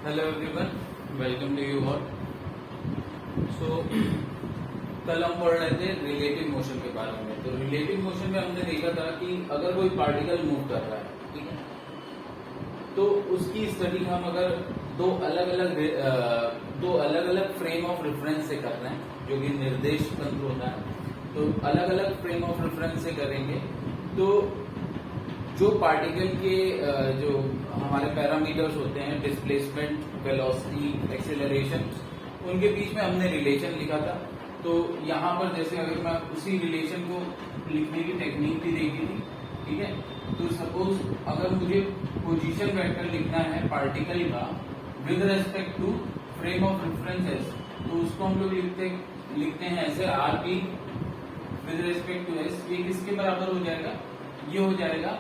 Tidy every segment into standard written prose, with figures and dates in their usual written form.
Hello everyone, welcome to you all. So कल हम पढ़ रहे थे रिलेटिव मोशन के बारे में। तो रिलेटिव मोशन में हमने देखा था कि अगर कोई पार्टिकल मूव कर रहा है, ठीक है, तो उसकी स्टडी हम अगर दो अलग अलग फ्रेम ऑफ रेफरेंस से कर रहे हैं, जो कि निर्देश तंत्र होता है, तो अलग अलग फ्रेम ऑफ रेफरेंस से करेंगे तो जो पार्टिकल के जो हमारे पैरामीटर्स होते हैं, डिस्प्लेसमेंट, वेलोसिटी, एक्सेलरेशन, उनके बीच में हमने रिलेशन लिखा था। तो यहाँ पर जैसे अगर मैं उसी रिलेशन को लिखने की टेक्निक भी देखी थी, ठीक है, तो सपोज अगर मुझे पोजीशन वेक्टर लिखना है पार्टिकल का with respect to frame of reference S, तो उसको हम लोग लिखते हैं ऐसे R P with respect to S. ये किसके बराबर हो जाएगा? ये हो जाएगा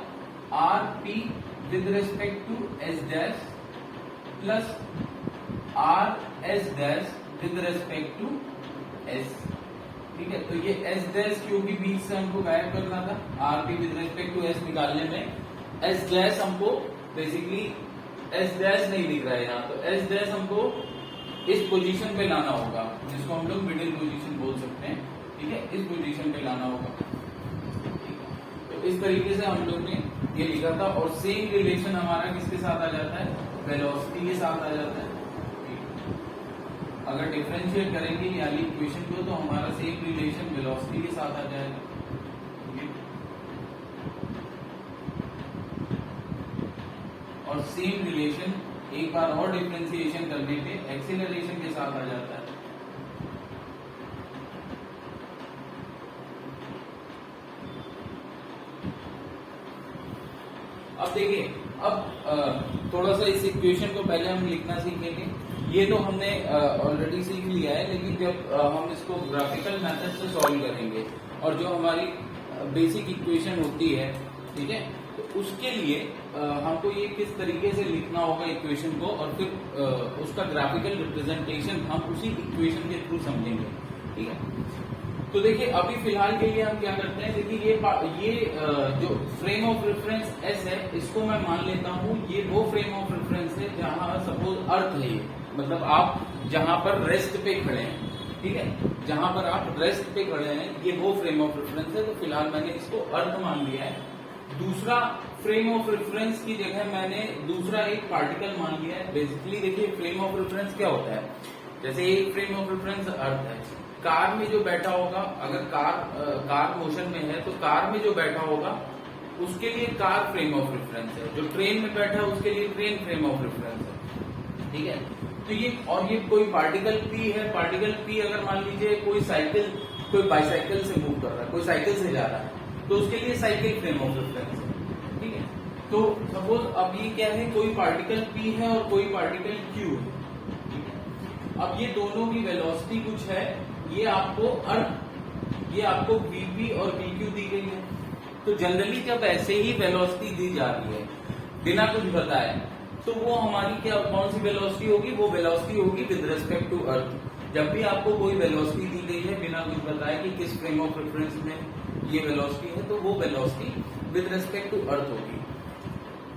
R P with respect to S dash plus R S dash with respect to S. ठीक है, तो ये एस डैश क्यू के बीच से हमको गायब करना था, R P with respect to S निकालने में एस डैश हमको बेसिकली एस डैश नहीं दिख रहा है यहाँ, तो एस डैश हमको इस पोजीशन पे लाना होगा, जिसको हम लोग मिडिल पोजीशन बोल सकते हैं। ठीक है, इस पोजीशन पे लाना होगा। तो इस तरीके से हम लोग ने ये लिखा था, और सेम रिलेशन हमारा किसके साथ आ जाता है? वेलोसिटी के साथ आ जाता है। अगर डिफरेंशिएट करेंगे यानी इक्वेशन को, तो हमारा सेम रिलेशन वेलोसिटी के साथ आ जाएगा। और सेम रिलेशन एक बार और डिफरेंशिएशन करने पे एक्सीलरेशन के साथ आ जाता है। अब देखिए, अब थोड़ा सा इस इक्वेशन को पहले हम लिखना सीखेंगे। ये तो हमने ऑलरेडी सीख लिया है, लेकिन जब हम इसको ग्राफिकल मेथड से सॉल्व करेंगे और जो हमारी बेसिक इक्वेशन होती है, ठीक है, तो उसके लिए हमको ये किस तरीके से लिखना होगा इक्वेशन को, और फिर उसका ग्राफिकल रिप्रेजेंटेशन हम उसी इक्वेशन के थ्रू समझेंगे। ठीक है, तो देखिए अभी फिलहाल के लिए हम क्या करते हैं, देखिए ये जो फ्रेम ऑफ रेफरेंस एस है, इसको मैं मान लेता हूँ ये वो फ्रेम ऑफ रेफरेंस है जहां सपोज अर्थ है, ये मतलब आप जहां पर रेस्ट पे खड़े हैं, ठीक है, जहां पर आप रेस्ट पे खड़े हैं, ये वो फ्रेम ऑफ रेफरेंस है। तो फिलहाल मैंने इसको अर्थ मान लिया है। दूसरा फ्रेम ऑफ रेफरेंस की जगह मैंने दूसरा एक पार्टिकल मान लिया है। बेसिकली देखिए फ्रेम ऑफ रेफरेंस क्या होता है, जैसे एक फ्रेम ऑफ रेफरेंस अर्थ है, कार में जो बैठा होगा, अगर कार मोशन में है तो कार में जो बैठा होगा उसके लिए कार फ्रेम ऑफ रेफरेंस है, जो ट्रेन में बैठा है उसके लिए ट्रेन फ्रेम ऑफ रेफरेंस है। ठीक है, तो ये कोई पार्टिकल पी है, पार्टिकल पी अगर मान लीजिए कोई बाइसाइकिल से मूव कर रहा है, कोई साइकिल से जा रहा है, तो उसके लिए साइकिल फ्रेम ऑफ रेफरेंस है। ठीक है, तो सपोज अब ये क्या है, कोई पार्टिकल पी है और कोई पार्टिकल क्यू है। अब ये दोनों की वेलोसिटी कुछ है, ये आपको वीपी और वीक्यू दी गई है। तो जनरली जब ऐसे ही वेलोसिटी दी जा रही है बिना कुछ बताए, तो वो हमारी कौन सी वेलोसिटी होगी? वो वेलोसिटी होगी विद रेस्पेक्ट टू अर्थ। जब भी आपको कोई वेलोसिटी दी गई है बिना कुछ बताए कि किस फ्रेम ऑफ रेफरेंस में ये वेलोसिटी है, तो वो velocity with respect to earth होगी।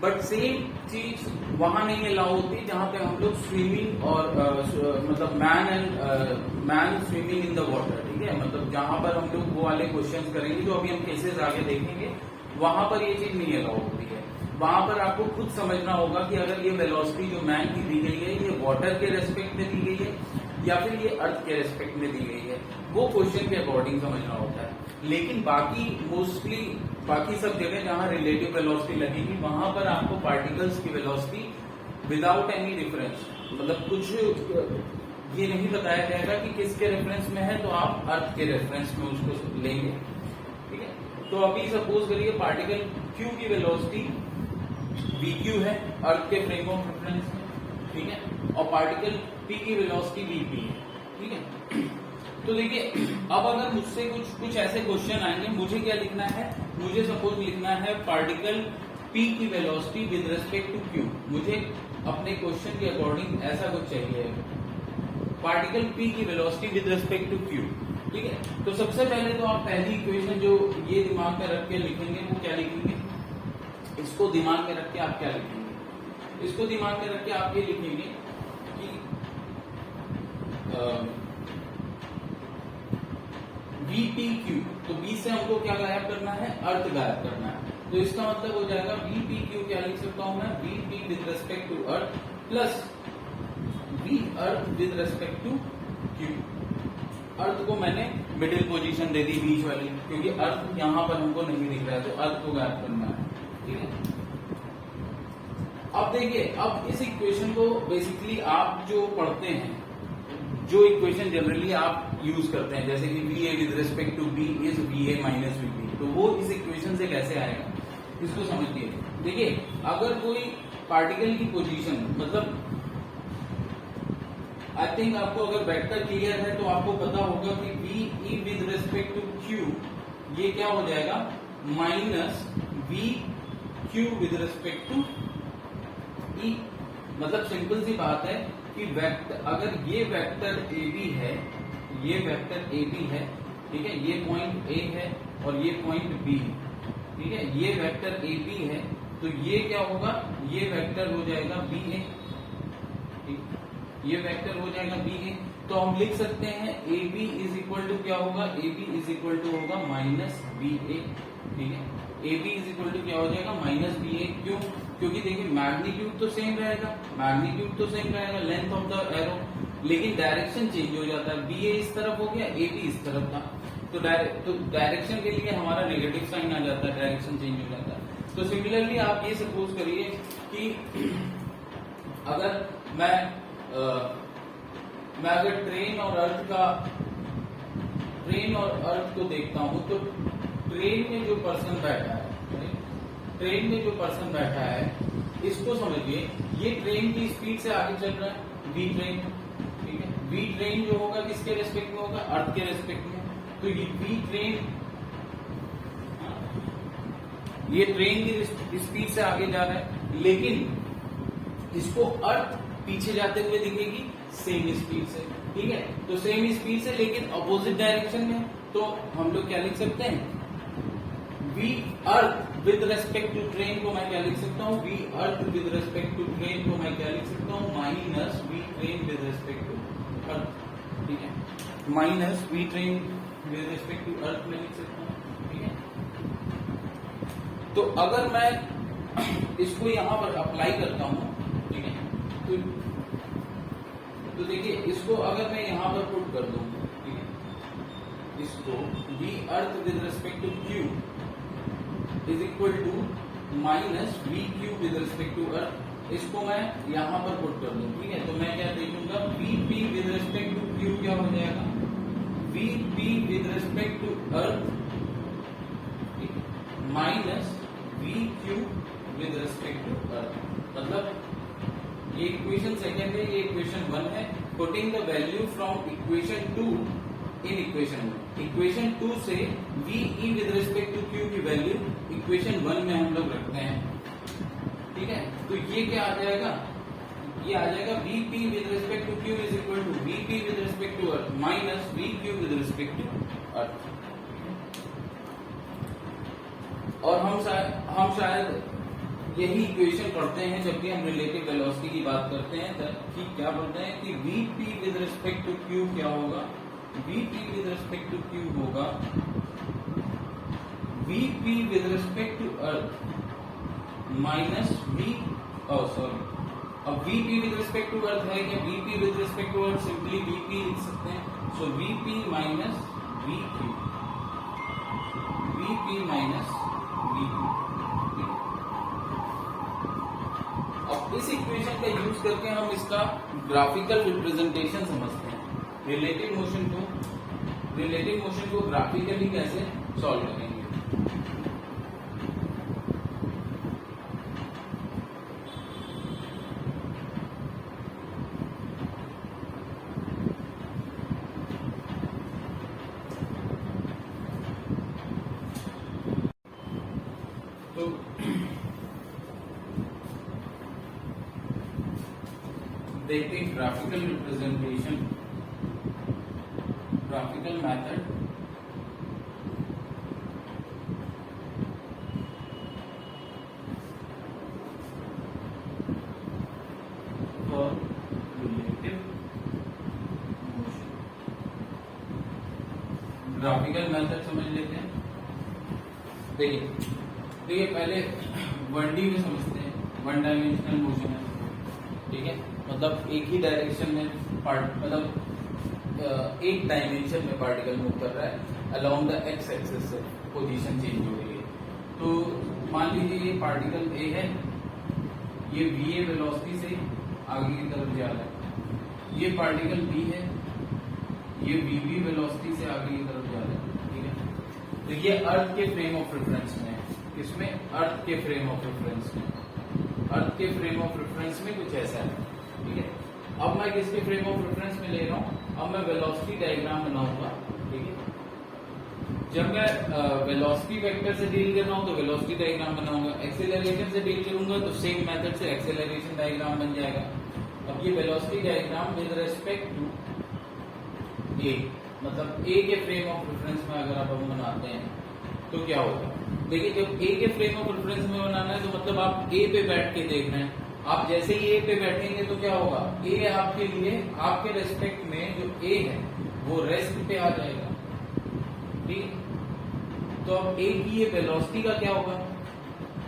बट सेम चीज वहां नहीं अलाउ होती जहां पे हम लोग स्विमिंग और मतलब man swimming in the water. ठीक है, मतलब जहां पर हम लोग वो वाले क्वेश्चंस करेंगे जो अभी हम केसेस आगे देखेंगे, वहां पर ये चीज नहीं अलाउ होती है। वहां पर आपको खुद समझना होगा कि अगर ये वेलोसिटी जो मैन की दी गई है, ये वाटर के रेस्पेक्ट में दी गई है या फिर ये अर्थ के रेस्पेक्ट में दी गई है, वो क्वेश्चन के अकॉर्डिंग समझना होता है। लेकिन बाकी सब जगह जहां रिलेटिव वेलोसिटी लगेगी, वहां पर आपको पार्टिकल्स की वेलोसिटी विदाउट एनी डिफरेंस, मतलब कुछ ये नहीं बताया जाएगा कि किसके रेफरेंस में है, तो आप अर्थ के रेफरेंस में उसको लेंगे। ठीक है, तो अभी सपोज करिए पार्टिकल क्यू की वेलोसिटी वीक्यू है अर्थ के फ्रेम ऑफ रेफरेंस में, ठीक है, और पार्टिकल पी की वेलोसिटी वीपी है। ठीक है, तो देखिए अब अगर मुझसे कुछ ऐसे क्वेश्चन आएंगे, मुझे क्या लिखना है? मुझे सपोज लिखना है पार्टिकल पी की velocity with respect to Q. मुझे अपने क्वेश्चन के अकॉर्डिंग ऐसा कुछ चाहिए, पार्टिकल पी की velocity with respect to Q. ठीक है, तो सबसे पहले तो आप पहली इक्वेशन जो ये दिमाग में रख के लिखेंगे, वो क्या लिखेंगे? इसको दिमाग में रख के आप क्या लिखेंगे? इसको दिमाग में रख के आप ये लिखेंगे कि VPQ, तो B से हमको क्या गायब करना है, अर्थ गायब करना है। तो इसका मतलब हो जाएगा VPQ क्या लिख सकता हूं मैं, VP with respect to earth plus V earth with respect to Q। Earth को मैंने मिडिल पोजीशन दे दी बीच वाली, क्योंकि अर्थ यहां पर हमको नहीं दिख रहा है, तो अर्थ को गायब करना है। ठीक है, अब देखिए, अब इस इक्वेशन को बेसिकली आप जो पढ़ते हैं, जो इक्वेशन जनरली आप यूज करते हैं, जैसे कि VA with respect to B is VA minus VB, तो वो इस इक्वेशन से कैसे आएगा इसको समझिए। देखिए, अगर कोई पार्टिकल की पोजीशन, मतलब आई थिंक आपको अगर वेक्टर क्लियर है तो आपको पता होगा कि VE with respect to Q ये क्या हो जाएगा, minus VQ with respect to E। मतलब सिंपल सी बात है कि वेक्टर, अगर ये वेक्टर AB है, ये वेक्टर AB है, ठीक है, ये पॉइंट A है और ये पॉइंट B है, ठीक है, ये वेक्टर AB है, तो ये क्या होगा, ये वेक्टर हो जाएगा BA, ठीक, ये वेक्टर हो जाएगा BA। तो हम लिख सकते हैं AB इज इक्वल टू क्या होगा, AB इज इक्वल टू होगा माइनस BA, ठीक है, AB इज इक्वल टू क्या हो जाएगा, माइनस BA। क्यों, क्योंकि देखिए मैग्नीट्यूड तो सेम रहेगा, मैग्नीट्यूड तो सेम रहेगा, लेंथ ऑफ द एरो, लेकिन डायरेक्शन चेंज हो जाता है, BA इस तरफ हो गया, AB इस तरफ था, तो डायरेक्शन के लिए हमारा नेगेटिव साइन आ जाता है, डायरेक्शन चेंज हो जाता है। तो सिमिलरली आप ये सपोज करिए कि अगर मैं अगर ट्रेन और अर्थ को देखता हूं, तो ट्रेन में जो पर्सन बैठा है, ट्रेन में जो पर्सन बैठा है, इसको समझिए, ये ट्रेन की स्पीड से आगे चल रहा है, V ट्रेन, ठीक है, V ट्रेन जो होगा किसके रेस्पेक्ट में होगा, अर्थ के रेस्पेक्ट में। तो ये V ट्रेन, ये ट्रेन की स्पीड से आगे जा रहा है, लेकिन इसको अर्थ पीछे जाते हुए दिखेगी सेम स्पीड से, ठीक है, तो सेम स्पीड से लेकिन अपोजिट डायरेक्शन में। तो हम लोग क्या लिख सकते हैं, V earth with respect to train को मैं क्या लिख सकता हूँ, V earth with respect to train को मैं क्या लिख सकता हूँ, minus V train with respect to earth, ठीक है, minus V train with respect to earth में लिख सकता हूँ, ठीक है। तो अगर मैं इसको यहां पर अप्लाई करता हूं, ठीक है, तो देखिए, इसको अगर मैं यहां पर पुट कर दूं, ठीक है, इसको V earth with respect to Q is equal to minus VQ with respect to earth, इसको मैं यहां पर पुट कर दूं, ठीक है, तो मैं क्या देखूंगा, VP with respect to Q क्या हो जाएगा, VP with respect to earth minus VQ with respect to earth. मतलब ये इक्वेशन सेकेंड है, ये इक्वेशन 1 है। Putting the value from equation 2 in equation 1, equation 2 से VE with respect to Q की वैल्यू इक्वेशन 1 में हम लोग रखते हैं, ठीक है। तो ये क्या आ जाएगा, ये आ जाएगा VP with respect to Q is equal to VP with respect to earth minus VQ with respect to earth. और हम शायद यही इक्वेशन पढ़ते हैं जब भी हम रिलेटिव वेलोसिटी की बात करते हैं, कि क्या बोलते हैं कि VP with respect to Q क्या होगा, VP with respect to Q होगा VP with respect to earth minus अब VP with respect to earth है क्या, VP with respect to earth simply VP लिख सकते हैं, so VP minus VQ, VP minus VQ। अब इस इक्वेशन का यूज करके हम इसका ग्राफिकल रिप्रेजेंटेशन समझते हैं, रिलेटिव मोशन को ग्राफिकली कैसे सॉल्व करेंगे। तो देखते हैं ग्राफिकल रिप्रेजेंटेशन, ग्राफिकल मेथड। और रिलेटिव मोशन। ग्राफिकल मेथड समझ लेते हैं। देखिए पहले 1D में समझते हैं। 1 डायमेंशनल मोशन है, ठीक है, मतलब एक ही डायरेक्शन में मतलब एक डायमेंशन में पार्टिकल मूव कर रहा है अलोंग द एक्स एक्सिस से, पोजीशन चेंज हो रही है। तो मान लीजिए ये पार्टिकल ए है, ये va वेलोसिटी से आगे की तरफ जा रहा है, ये पार्टिकल बी है, ये vb वेलोसिटी से आगे की तरफ जा रहा है, ठीक है। तो ये अर्थ के फ्रेम ऑफ रेफरेंस में है। किसमें? अर्थ के फ्रेम ऑफ रेफरेंस में। अर्थ के फ्रेम ऑफ रेफरेंस में कुछ ऐसा है, ठीक है। अब मैं किसके फ्रेम ऑफ रेफरेंस में ले रहा हूं? अब मैं वेलोसिटी डायग्राम बनाऊंगा, ठीक है। जब मैं वेलोसिटी वेक्टर से डील कर रहा हूं तो वेलोसिटी डायग्राम बनाऊंगा, एक्सेलरेशन से डील करूंगा तो सेम मेथड से एक्सेलरेशन डायग्राम बन जाएगा। अब ये velocity diagram with respect to A, मतलब ए के फ्रेम ऑफ रेफरेंस में अगर आप हम बनाते हैं तो क्या होगा? देखिए जब ए के फ्रेम ऑफ रेफरेंस में बनाना है तो मतलब आप ए पे बैठ के देख रहे हैं। आप जैसे ही ए पे बैठेंगे तो क्या होगा? ए आपके लिए, आपके रेस्पेक्ट में जो ए है वो रेस्ट पे आ जाएगा, ठीक। तो अब ए की ये वेलोसिटी का क्या होगा?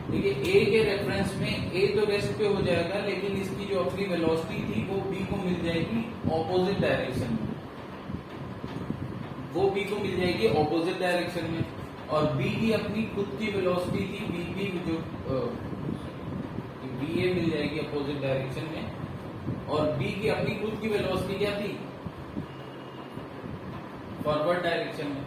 देखिए ए के रेफरेंस में ए तो रेस्ट पे हो जाएगा, लेकिन इसकी जो अपनी वेलोसिटी थी वो बी को मिल जाएगी ऑपोजिट डायरेक्शन में, वो बी को मिल जाएगी ऑपोजिट डायरेक्शन में। और बी की अपनी खुद की वेलोसिटी थी बीबी, जो बीए मिल जाएगी अपोजिट डायरेक्शन में, और बी की अपनी खुद की वेलोसिटी क्या थी? फॉरवर्ड डायरेक्शन में।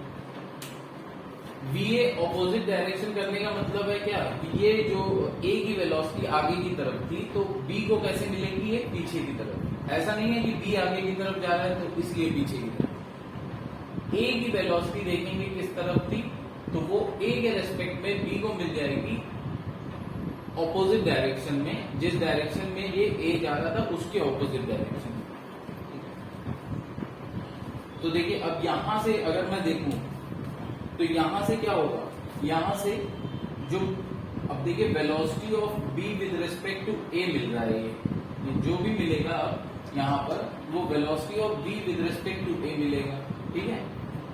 बीए ऑपोजिट डायरेक्शन करने का मतलब है क्या? ये जो ए की वेलोसिटी आगे की तरफ थी तो बी को कैसे मिलेगी? ये पीछे की तरफ। ऐसा नहीं है कि बी आगे की तरफ जा रहा है तो इसलिए पीछे की तरफ। ए की वेलोसिटी देखेंगे किस तरफ थी, तो वो ए के रेस्पेक्ट में बी को मिल जाएगी ऑपोजिट डायरेक्शन में, जिस डायरेक्शन में ये ए जा रहा था उसके ऑपोजिट डायरेक्शन में। तो देखिए अब यहां से अगर मैं देखूं तो यहां से क्या होगा? यहां से जो, अब देखिए velocity of B with respect to A मिल रहा है, ये जो भी मिलेगा अब यहां पर वो velocity of B with respect to A मिलेगा, ठीक है,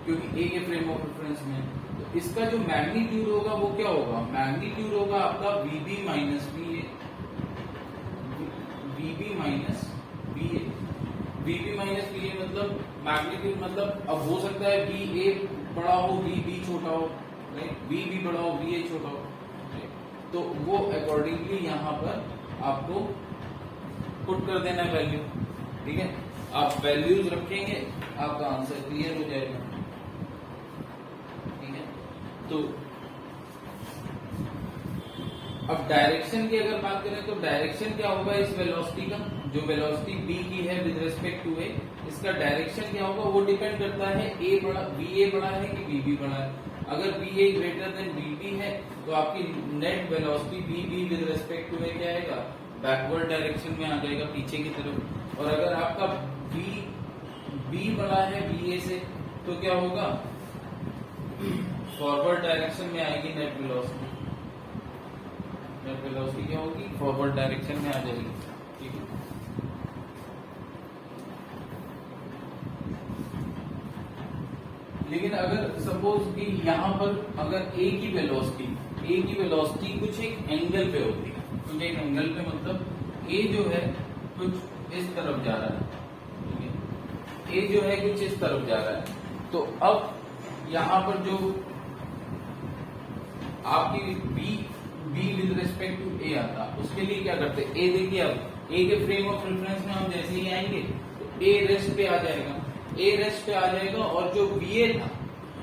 क्योंकि ए के फ्रेम ऑफ रेफरेंस में। तो इसका जो मैग्नीट्यूड होगा वो क्या होगा? मैग्नीट्यूड होगा आपका वीबी माइनस बी ए, वीबी माइनस बी ए। वीबी माइनस बी ए मतलब मैग्नीट्यूड, मतलब अब हो सकता है बी ए बड़ा हो, बी छोटा हो, बी बड़ा हो, बी ए छोटा हो, तो वो अकॉर्डिंगली यहाँ पर आपको पुट कर देना वैल्यू, ठीक है। आप वैल्यूज रखेंगे, आपका आंसर क्लियर हो जाएगा, ठीक है। तो अब डायरेक्शन की अगर बात करें तो डायरेक्शन क्या होगा इस वेलोसिटी का? जो वेलोसिटी बी की है विद रिस्पेक्ट टू ए, इसका डायरेक्शन क्या होगा? वो डिपेंड करता है ए बड़ा, बी ए बड़ा है कि बी बी बड़ा है। अगर B A greater than B B है तो आपकी net velocity B B with respect to A क्या आएगा? बैकवर्ड डायरेक्शन में आ जाएगा, पीछे की तरफ। और अगर आपका बी बड़ा है बी ए से तो क्या होगा? फॉरवर्ड डायरेक्शन में आएगी नेट वेलोसिटी। नेट वेलोसिटी क्या होगी? फॉरवर्ड डायरेक्शन में आ जाएगी, ठीक है। लेकिन अगर सपोज कि यहाँ पर अगर ए की वेलोसिटी कुछ एक एंगल पे होती है, कुछ एक एंगल पे मतलब ए जो है कुछ इस तरफ जा रहा है, ठीक है, ए जो है कुछ इस तरफ जा रहा है। तो अब यहाँ पर जो आपकी बी विद रिस्पेक्ट टू ए आता, उसके लिए क्या करते? ए देखिए अब ए के फ्रेम ऑफ रेफरेंस में हम जैसे ही आएंगे तो ए रेस्ट पे आ जाएगा, ए रेस्ट पे आ जाएगा, और जो बी ए था,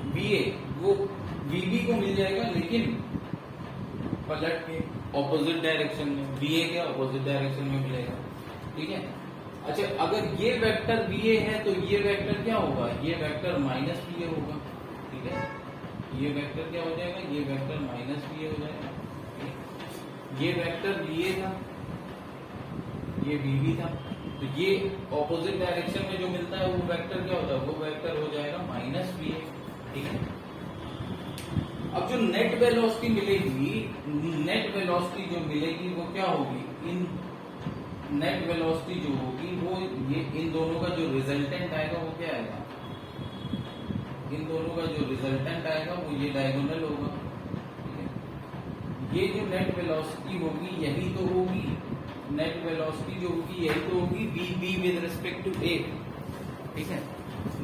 बी ए वो वीबी को मिल जाएगा, लेकिन पलट के ऑपोजिट डायरेक्शन में, बी ए के ऑपोजिट डायरेक्शन में मिलेगा, ठीक है। अच्छा, अगर ये वेक्टर बी ए है तो ये वेक्टर क्या होगा? ये वेक्टर माइनस बी ए होगा, ठीक है। ये वेक्टर क्या हो जाएगा? ये वेक्टर माइनस बी ए हो जाएगा। ये वेक्टर बी ए था, ये बी बी था, तो ये ऑपोजिट डायरेक्शन में जो मिलता है वो वेक्टर क्या होता है? वो वेक्टर हो जाएगा माइनस बी ए, ठीक है। अब जो नेट वेलोसिटी मिलेगी, नेट वेलोसिटी जो मिलेगी वो क्या होगी? इन नेट वेलोसिटी जो होगी वो ये इन दोनों का जो रिजल्टेंट आएगा वो क्या आएगा, इन दोनों का जो रिजल्टेंट आएगा वो ये डायगोनल होगा, ठीक है। ये जो नेट वेलोसिटी होगी यही तो होगी, नेट वेलोसिटी जो होगी यही तो होगी V B with respect to A, ठीक है।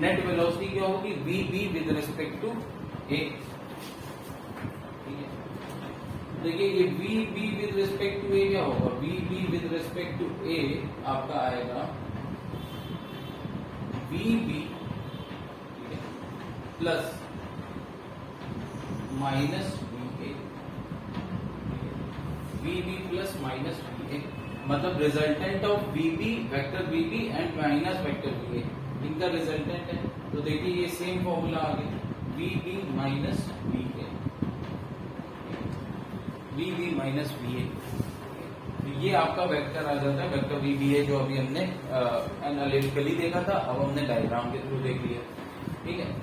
नेट वेलोसिटी क्या होगी, V B with respect to A, ठीक है। देखिए ये V B with respect to A क्या होगा, V B with respect to A आपका आएगा V B plus minus V A, V B plus minus V A, मतलब resultant of V B vector V B and minus vector V A, इनका resultant है। तो देखिए ये same formula आ गया V B minus V A, V B minus V A, ये आपका वेक्टर आ जाता है, वेक्टर वी बी ए जो अभी हमने एनालिटिकली देखा था, अब हमने डायग्राम के थ्रू देख लिया, ठीक है।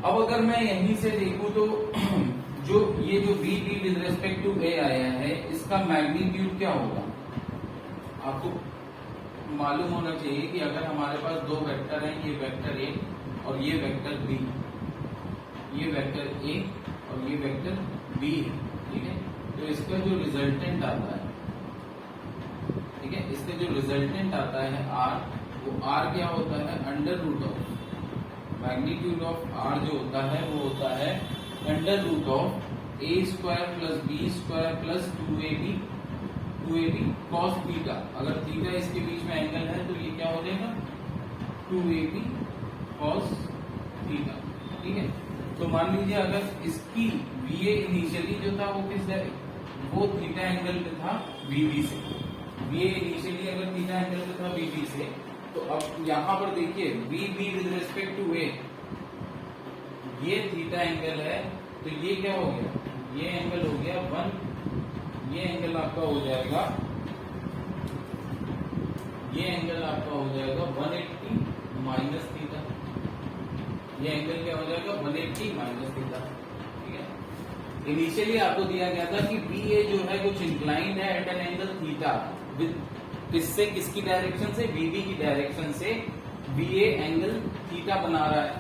अब अगर मैं यहीं से देखूं तो जो ये जो V B with respect to A आया है इसका मैग्नीट्यूड क्या होगा, आपको मालूम होना चाहिए कि अगर हमारे पास दो वेक्टर हैं, ये वेक्टर ए और ये वेक्टर बी, ये वेक्टर ए और ये वेक्टर बी है, ठीक है। तो इसका जो रिजल्टेंट आता है, ठीक है, इसका जो रिजल्टेंट आता है आर, वो आर क्या होता है, under root of magnitude of R जो होता है वो होता है under root of A square plus B square plus 2ab cos theta. अगर थीटा इसके बीच में एंगल है तो ये क्या हो जाएगा 2ab कॉस थीटा, ठीक है। तो मान लीजिए अगर इसकी VA इनिशियली जो था वो किस वो थीटा एंगल पे था VB से, VA इनिशियली अगर थीटा एंगल पे था VB से, तो अब यहां पर देखिए VB with respect to A, ये थीटा एंगल है, तो ये क्या हो गया, ये एंगल हो गया 1, ये एंगल आपका हो जाएगा, ये एंगल आपका हो जाएगा 180 माइनस थीटा, ये एंगल क्या हो जाएगा 180 माइनस थीटा, ठीक है। इनिशियली आपको दिया गया था कि BA जो है कुछ इंक्लाइंड है at an angle theta with किससे, किसकी डायरेक्शन से, VB की डायरेक्शन से BA एंगल थीटा बना रहा है।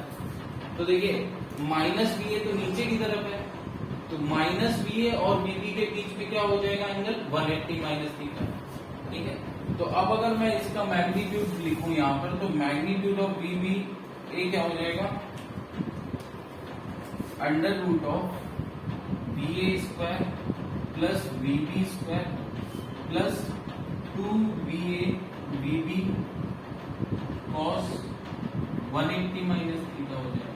तो देखिए माइनस VA तो नीचे की तरफ है, तो माइनस VA और VB के बीच में क्या हो जाएगा एंगल 180 माइनस थीटा, ठीक है। तो अब अगर मैं इसका मैग्नीट्यूड लिखूं यहां पर, तो मैग्नीट्यूड ऑफ VB ए क्या हो जाएगा under root of BA square plus VB square plus 2BA VB cos 180 minus theta हो जाएगा,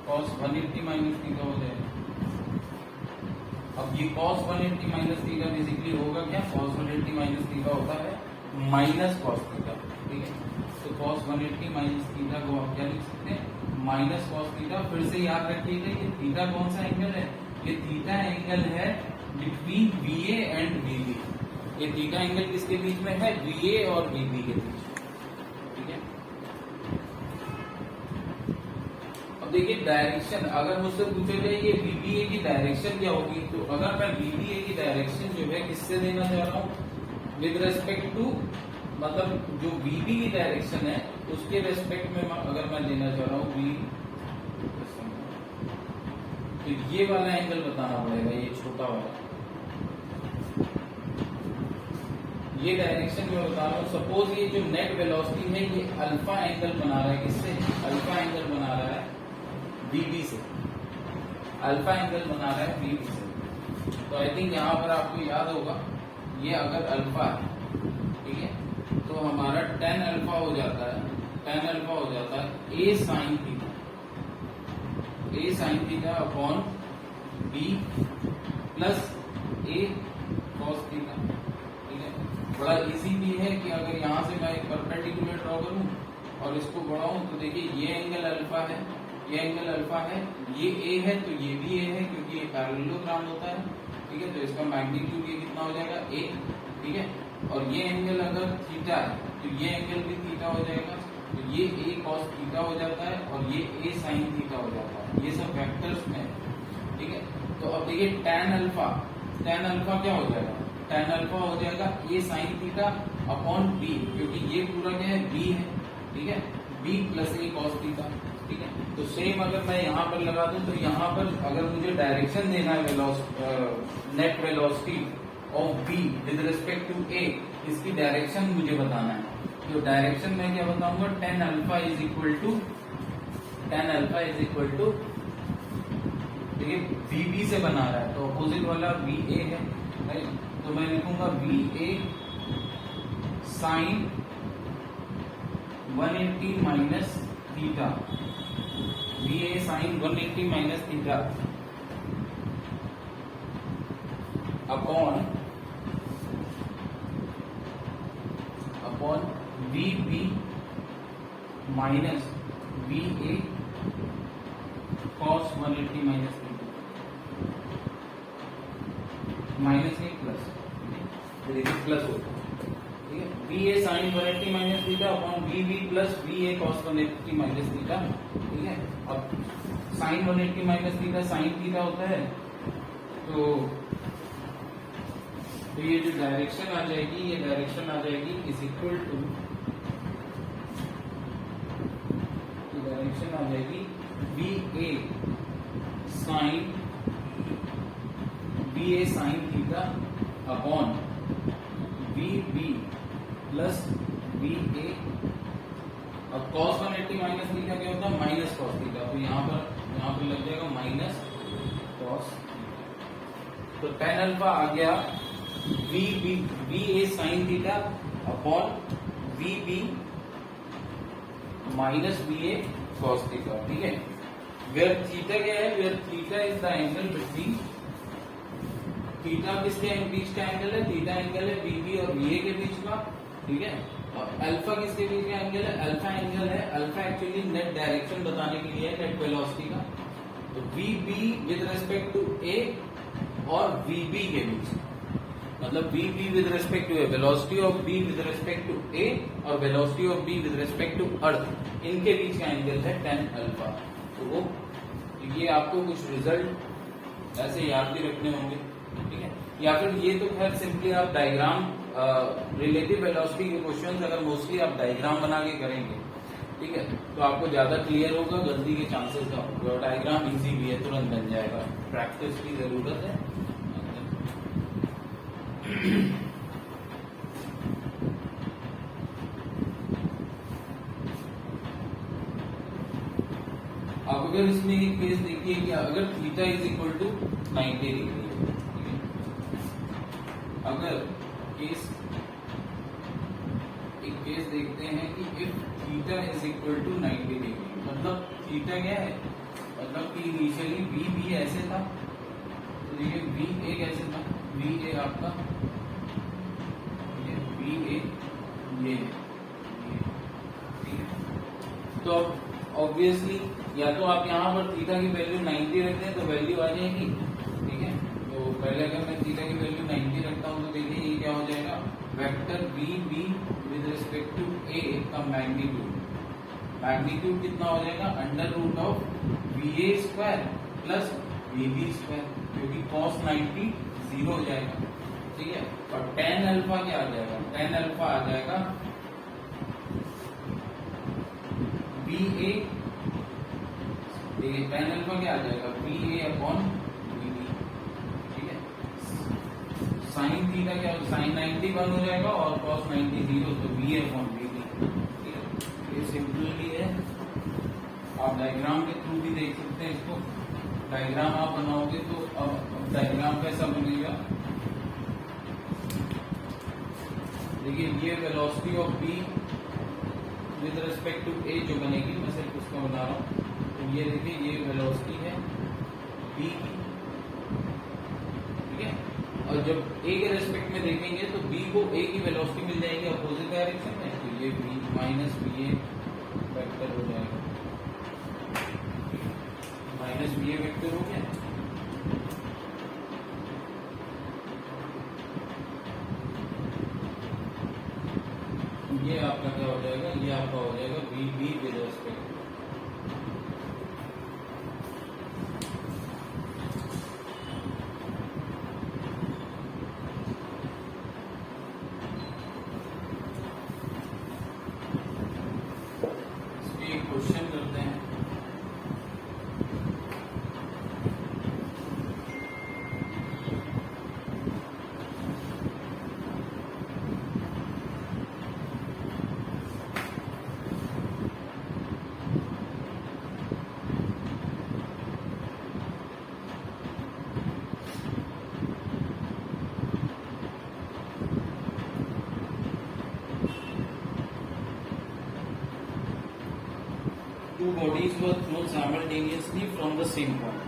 कॉस 180 माइनस थीटा हो जाएगा। अब ये कॉस 180 माइनस थीटा बेसिकली होगा क्या, कॉस 180 माइनस थीटा होता है माइनस कॉस थीटा, ठीक है। तो कॉस 180 माइनस थीटा को आप क्या लिख सकते हैं, माइनस कॉस थीटा। फिर से याद रखिएगा ये थीटा कौन सा एंगल है, ये थीटा एंगल है बिटवीन VA एंड VB, ये थीटा एंगल किसके बीच में है, VA और VB के बीच, ठीक है। अब देखिए डायरेक्शन, अगर मुझसे पूछा जाए ये VBA की डायरेक्शन क्या होगी, तो अगर मैं VBA की डायरेक्शन जो है किससे देना चाह रहा हूँ, विद रेस्पेक्ट टू, मतलब जो VB की डायरेक्शन है उसके रेस्पेक्ट में अगर मैं देना चाह रहा हूँ V, तो ये वाला एंगल बताना पड़ेगा, ये छोटा वाला, ये डायरेक्शन जो बता रहा हूँ। सपोज ये जो नेट वेलोसिटी है ये अल्फा एंगल बना रहा है, किससे, अल्फा एंगल बना रहा है VB से, अल्फा एंगल बना रहा है VB से। तो आई थिंक यहाँ पर आपको याद होगा ये अगर अल्फा है, ठीक है, तो हमारा tan अल्फा हो जाता है, tan अल्फा हो जाता है A sine theta, A sign theta upon B plus A cos theta, ठीक है। बड़ा इजी भी है कि अगर यहाँ से मैं एक परपेंडिकुलर ड्रॉ करूं और इसको बढ़ाऊं, तो देखिए ये एंगल अल्फा है, ये एंगल अल्फा है, ये A है तो ये भी A है क्योंकि ये पैरेललोग्राम होता है, ठीक है। तो इसका मैग्नीट्यूड ये कितना हो जाएगा A, ठीक है। और ये एंगल अगर थीटा है तो ये एंगल भी थीटा हो जाएगा, तो ये A cos थीटा हो जाता है और ये A sin थीटा हो जाता है, ये सब वेक्टर्स में, ठीक है। तो अब देखिए tan अल्फा क्या हो जाएगा, tan अल्फा हो जाएगा a sin theta upon b, क्योंकि ये पूरा क्या है b है, ठीक है, b plus a cos theta, ठीक है। तो सेम अगर मैं यहाँ पर लगा दूं तो यहाँ पर अगर मुझे डायरेक्शन देना है net velocity of b with respect to a, इसकी डायरेक्शन मुझे बताना है। तो डायरेक्शन में क्या बताऊंगा, tan alpha is equal to देखिए VB से बना रहा है तो अपोजिट वाला VA है, राइट। तो मैं लिखूंगा VA sine 180 minus theta, VA sine 180 minus theta upon VB minus VA cos 180 minus theta, minus नहीं प्लस, देखिए प्लस होता है, ठीक है। VA sine 180 minus theta upon VB plus VA cos 180 minus theta, ठीक है। अब sine 180 minus theta sine theta होता है, तो ये जो डायरेक्शन आ जाएगी, ये डायरेक्शन आ जाएगी इज इक्वल टू, डायरेक्शन आ जाएगी VA sine theta upon VB plus VA। अब cos 180 माइनस थीटा क्या होता है, माइनस cos थीटा, तो यहाँ पर लग जाएगा माइनस cos। तो tan अल्फा आ गया VA sine theta upon VB minus VA cos theta, ठीक है। वेयर थीटा क्या है, where theta is the angle between, theta किसके बीच का एंगल है, थीटा एंगल है VB और VA के बीच का, ठीक है। और अल्फा किसके बीच का एंगल है, अल्फा एंगल है, अल्फा एक्चुअली नेट डायरेक्शन बताने के लिए, नेट वेलोसिटी का। तो VB with respect to A और VB के बीच, मतलब VB with respect to A, velocity of B with respect to A और velocity of B with respect to earth, इनके बीच का एंगल है tan अल्फा। तो वो ये आपको कुछ रिजल्ट ऐसे याद भी रखने होंगे, ठीक है। या फिर ये तो खैर सिंपली आप डायग्राम, रिलेटिव वेलोसिटी के क्वेश्चंस अगर मोस्टली आप डायग्राम बना के करेंगे, ठीक है, तो आपको ज्यादा क्लियर होगा, गलती के चांसेस कम होंगे, और डायग्राम इजी भी है, तुरंत बन जाएगा, प्रैक्टिस की जरूरत है। अब अगर इसमें एक केस देखिए कि अगर theta is equal to 90 degree, अगर एक केस देखते हैं कि if theta is equal to 90 degree, मतलब थीटा क्या है, मतलब कि इनिशियली VB ऐसे था, तो ये VA कैसे था, VA आपका VA ये है, ठीक है। तो अब ऑब्वियसली या तो आप यहाँ पर थीटा की वैल्यू 90 रखते हैं तो वैल्यू आ जाएगी, ठीक है। तो पहले अगर मैं थीटा की वैल्यू 90 रखता हूँ तो देखिए ये क्या हो जाएगा, vector VB with respect to A का मैग्नीट्यूड कितना हो जाएगा, under root of VA square plus VB square, क्योंकि cos 90 0 हो जाएगा, ठीक है। और tan अल्फा क्या आ जाएगा, tan अल्फा आ जाएगा VA, देखिए tan अल्फा क्या आ जाएगा, VA अपॉन VB, ठीक है। साइन थीटा क्या, साइन 90 1 हो जाएगा और cos 90 0, तो VA अपॉन VB, ठीक है। ये सिंपली है, आप डायग्राम के थ्रू भी देख सकते हैं इसको, डायग्राम आप बनाओगे तो अब डायग्राम कैसा बनेगा, देखिए ये velocity of B with respect to A जो बनेगी, मैं सिर्फ उसका बता रहा हूँ, तो ये देखिए ये वेलोसिटी है B की, ठीक है। और जब A के रेस्पेक्ट में देखेंगे तो B को A की वेलोसिटी मिल जाएगी अपोजिट डायरेक्शन में, तो ये B माइनस VA वेक्टर हो जाएगा, माइनस VA वेक्टर हो गया। ये आपका क्या हो जाएगा, ये आपका हो जाएगा VB with respect, two bodies were thrown simultaneously from the same point.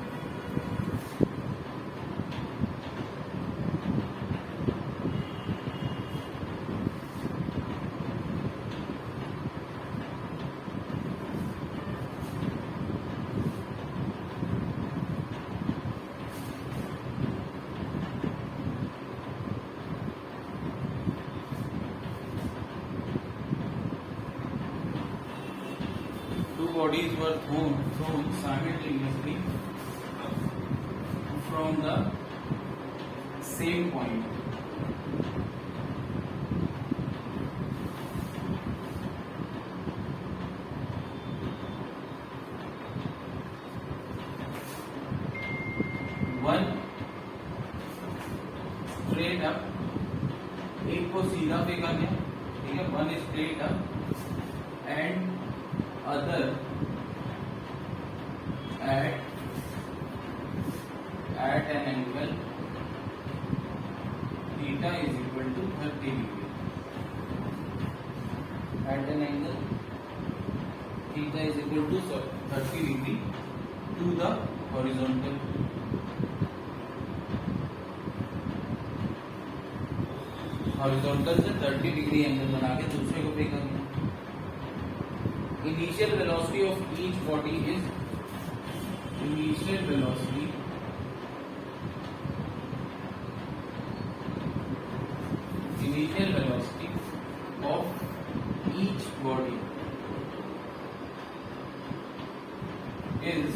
Two bodies were thrown simultaneously from the same point. One straight up, एक को सीधा फेंका गया, ठीक है, one straight up and other at an angle theta is equal to 30 degree. At an angle theta is equal to 30 degree to the horizontal. Horizontal से 30 degree angle बना के दूसरे को फेंका गया. Initial velocity of each body is initial velocity of each body is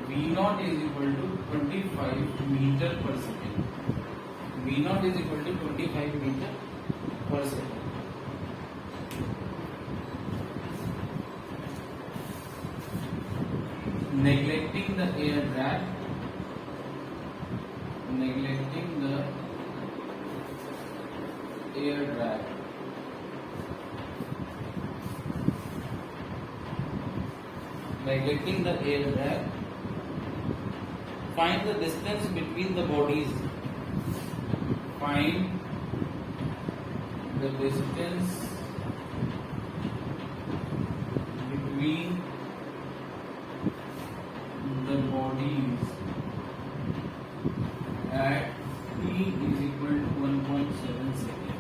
V0 is equal to 25 meter per second. V0 is equal to 25 meter per second. Neglecting the air drag, neglecting the air drag, neglecting the air drag, find the distance between the bodies. Find the distance between the bodies at t is equal to 1.7 seconds.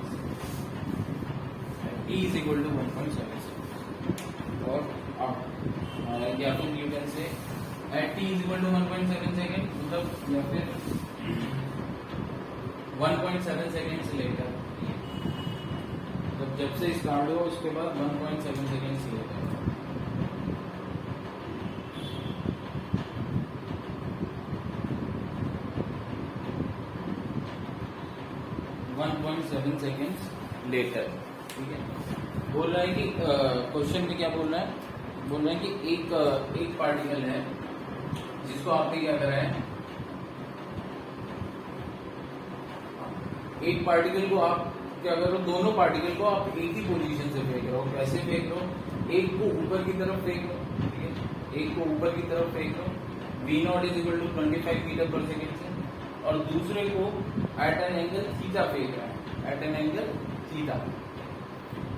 At t is equal to 1.7 seconds. Or या फिर you can say at t is equal to 1.7 seconds, मतलब या फिर 1.7 seconds later, जब से start हो उसके बाद 1.7 seconds later. 1.7 seconds later, ठीक है. बोल रहा है कि क्वेश्चन में क्या बोल रहा है, बोल रहा है कि एक पार्टिकल है जिसको आपने क्या करा है, एक पार्टिकल को आप क्या करो, दोनों पार्टिकल को आप एक ही पोजीशन से फेंक रहे हो. कैसे फेंक रहे हो, एक को ऊपर की तरफ फेंक रहे हो, ठीक है, एक को ऊपर की तरफ फेंक रहे हो V0 is equal to 25 metre per second से, और दूसरे को एट एन एंगल थीटा फेंक रहा है, एट एन एंगल थीटा,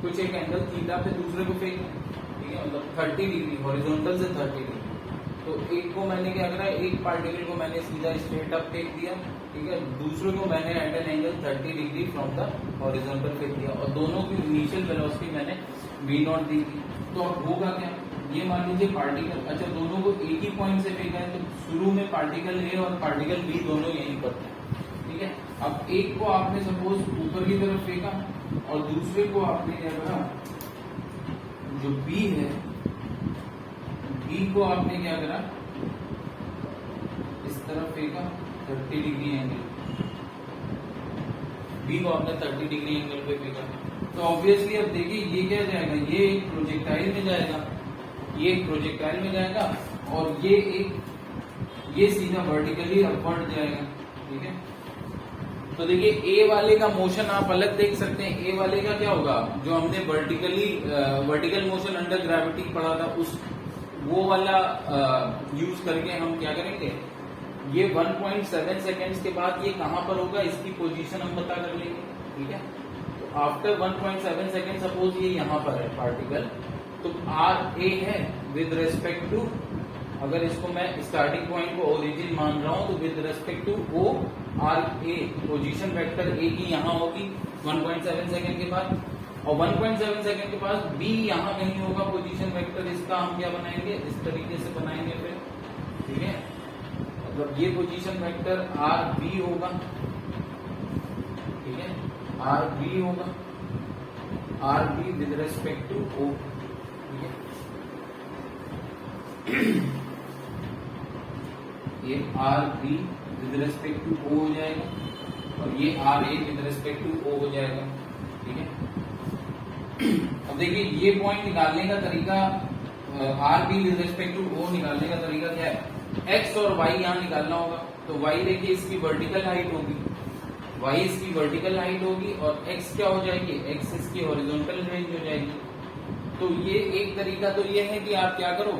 कुछ एक एंगल थीटा पे दूसरे को फेंक रहा है, ठीक है, मतलब 30 डिग्री हॉरिजॉन्टल से 30 डिग्री. तो एक को मैंने क्या करा, एक पार्टिकल को मैंने सीधा स्ट्रेट अप फेंक दिया, ठीक है, दूसरे को मैंने at an angle 30 degree from the horizontal फेंक दिया, और दोनों की इनिशियल वेलोसिटी मैंने V0 दी थी. तो अब होगा क्या, ये मान लीजिए पार्टिकल, अच्छा दोनों को एक ही पॉइंट से फेंका है, तो शुरू में पार्टिकल ए और पार्टिकल बी दोनों यहीं पर थे, ठीक है. अब एक को आपने सपोज ऊपर की तरफ फेंका और दूसरे को आपने क्या करा, जो बी है, बी को आपने क्या करा, इस तरफ फेंका 30 डिग्री एंगल, बी को आपने 30 डिग्री एंगल पे फेंका. तो ऑब्वियसली अब देखिए ये क्या जाएगा, ये एक प्रोजेक्टाइल में जाएगा, ये एक प्रोजेक्टाइल में जाएगा, और ये सीधा वर्टिकली अपवर्ड जाएगा, ठीक है. तो देखिए ए वाले का मोशन आप अलग देख सकते हैं. ए वाले का क्या होगा, जो हमने वर्टिकल मोशन अंडर ग्रेविटी पढ़ा था, उस वो वाला यूज करके हम क्या करेंगे, ये 1.7 सेकेंड्स के बाद ये कहां पर होगा, इसकी पोजीशन हम पता कर लेंगे, ठीक है. तो आफ्टर 1.7 सेकेंड सपोज ये यहां पर है पार्टिकल, तो आर ए है विद रेस्पेक्ट टू, अगर इसको मैं स्टार्टिंग पॉइंट को ओरिजिन मान रहा हूं तो with respect to O R A position vector A की यहाँ होगी 1.7 सेकंड के बाद, और 1.7 सेकंड के पास बी यहाँ कहीं होगा पोजीशन वेक्टर, इसका हम क्या बनाएंगे, इस तरीके से बनाएंगे फिर, ठीक है। मतलब ये पोजीशन वेक्टर आर बी होगा, ठीक है, आर बी होगा, R B with respect to O, ठीक है। ये R B with respect to O हो जाएगा और ये R A with respect to O हो जाएगा, ठीक है। अब देखिए ये पॉइंट निकालने का तरीका, R B with respect to O निकालने का तरीका क्या है, एक्स और वाई यहाँ निकालना होगा। तो वाई देखिए इसकी वर्टिकल हाइट होगी, वाई इसकी वर्टिकल हाइट होगी और एक्स क्या हो जाएगी, एक्स इसकी हॉरिजॉन्टल रेंज हो जाएगी। तो ये एक तरीका तो ये है कि आप क्या करो,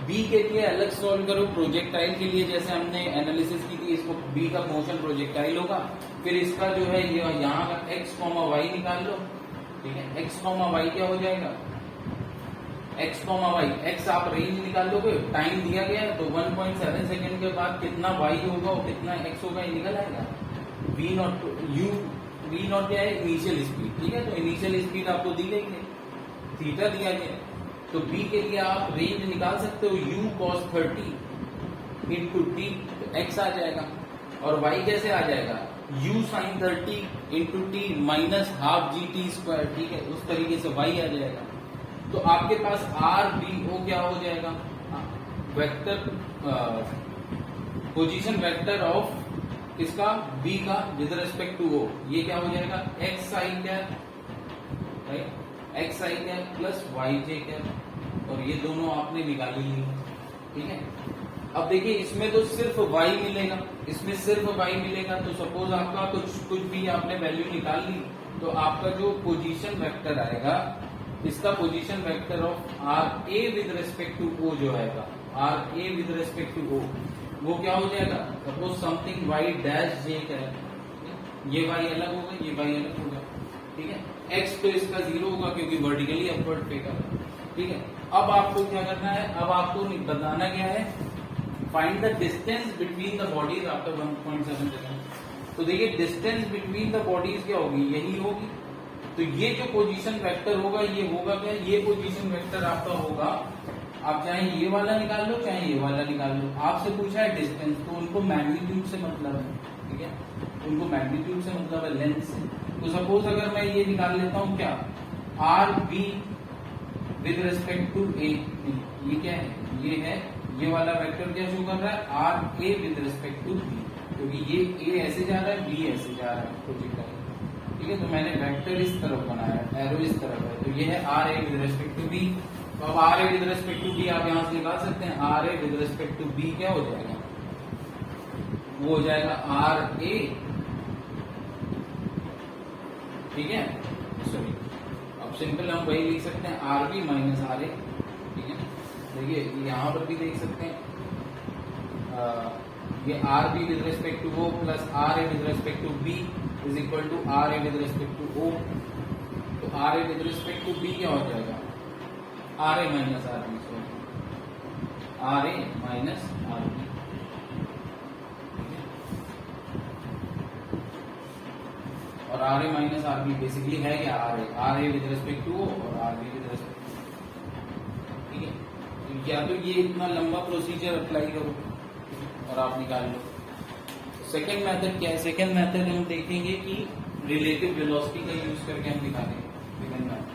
बी के लिए अलग सॉल्व करो, प्रोजेक्टाइल के लिए जैसे हमने एनालिसिस की थी, इसको बी का मोशन प्रोजेक्टाइल होगा, फिर इसका जो है ये यहाँ का एक्स कॉमा वाई निकाल लो, ठीक है। एक्स कॉमा वाई क्या हो जाएगा, एक्स कॉमा वाई, एक्स आप रेंज निकाल लोगे, टाइम दिया गया है तो 1.7 सेकंड के बाद कितना वाई होगा और कितना एक्स होगा ये निकल आएगा। V naught U, V naught क्या है, इनिशियल स्पीड, ठीक है। तो इनिशियल स्पीड आपको दी गई है, थीटा दिया गया, तो बी के लिए आप रेंज निकाल सकते हो, u cos 30 इंटू टी, तो x आ जाएगा, और y कैसे आ जाएगा, u sin 30 into T minus half G T square, ठीक है। उस तरीके से y आ जाएगा। तो आपके पास आर बी ओ क्या हो जाएगा, वेक्टर पोजीशन वेक्टर ऑफ किसका, b का विद रेस्पेक्ट टू o, ये क्या हो जाएगा, x आई कैप, राइट, एक्स आई कैप प्लस वाई जे कैप, और ये दोनों आपने निकाली ली, ठीक है। अब देखिए इसमें तो सिर्फ y मिलेगा, इसमें सिर्फ y मिलेगा, तो सपोज आपका कुछ भी आपने वैल्यू निकाल ली, तो आपका जो पोजीशन वेक्टर आएगा, इसका position vector of R A with respect to O जो आएगा, R A with respect to O, वो क्या हो जाएगा, suppose something y dash J cap, ये y अलग होगा, ये y अलग होगा, ठीक है। x तो इसका 0 होगा क्योंकि वर्टिकली अपवर्ड फेंका, ठीक है। अब आपको क्या करना है, अब आपको बताना क्या है, find the distance between the bodies after 1.7 second. तो देखिए डिस्टेंस बिटवीन द बॉडीज क्या होगी, यही होगी। तो ये जो पोजीशन वेक्टर होगा ये होगा क्या, ये पोजीशन वेक्टर आपका होगा, आप चाहे ये वाला निकाल लो चाहे ये वाला निकाल लो, आपसे पूछा है डिस्टेंस, तो उनको मैग्नीट्यूड से मतलब है, ठीक है, उनको मैग्नीट्यूड से मतलब है, लेंथ से। तो सपोज अगर मैं ये निकाल लेता हूं क्या, R B with respect to A, ये क्या है, ये है, ये वाला वेक्टर क्या शो कर रहा है, R A with respect to B, क्योंकि ये ए ऐसे जा रहा है, बी ऐसे जा रहा है प्रोजेक्टाइल, ठीक है। तो मैंने वेक्टर इस तरफ बनाया, एरो इस तरफ है, तो ये है R A with respect to B. तो अब R A with respect to B आप यहां से निकाल सकते हैं, R A with respect to B क्या हो जाएगा, वो हो जाएगा आर ए, ठीक है, सॉरी, अब सिंपल हम वही लिख सकते हैं, R B minus R A, ठीक है। देखिए यहाँ पर भी देख सकते हैं, ये R B with respect to O plus R A with respect to B is equal to R A with respect to O. तो R A with respect to B क्या हो जाएगा, R A minus R B, sorry, R A minus R B, और R A minus R B basically है क्या, R A with respect to और R B with respect, ठीक है। तो या तो ये इतना लंबा प्रोसीजर अप्लाई करो और आप निकाल लो। सेकेंड मेथड क्या है, सेकेंड मेथड हम देखेंगे कि रिलेटिव वेलोसिटी का यूज करके हम निकालेंगे सेकेंड मेथड।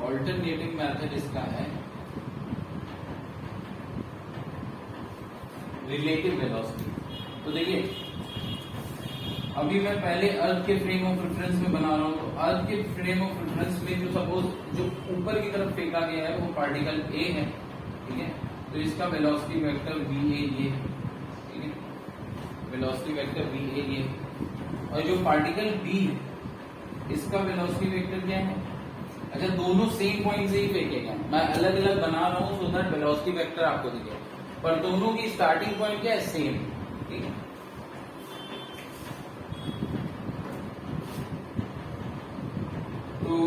ऑल्टरनेटिव मेथड इसका है रिलेटिव वेलोसिटी। तो देखिए अभी मैं पहले अर्थ के फ्रेम ऑफ रेफरेंस में बना रहा हूं, तो अर्थ के फ्रेम ऑफ रेफरेंस में जो सपोज जो ऊपर की तरफ फेंका गया है वो पार्टिकल ए है, ठीक है। तो इसका वेलोसिटी वेक्टर वी ए ये, ठीक है, वेलोसिटी वेक्टर वी ए ये, और जो पार्टिकल बी है इसका वेलोसिटी वेक्टर क्या है, अच्छा दोनों सेम पॉइंट से ही फेंके गए, मैं अलग अलग बना रहा हूँ सो दैट वेलोसिटी वेक्टर आपको दिखे। पर दोनों की स्टार्टिंग पॉइंट क्या है, सेम। ठीक है, तो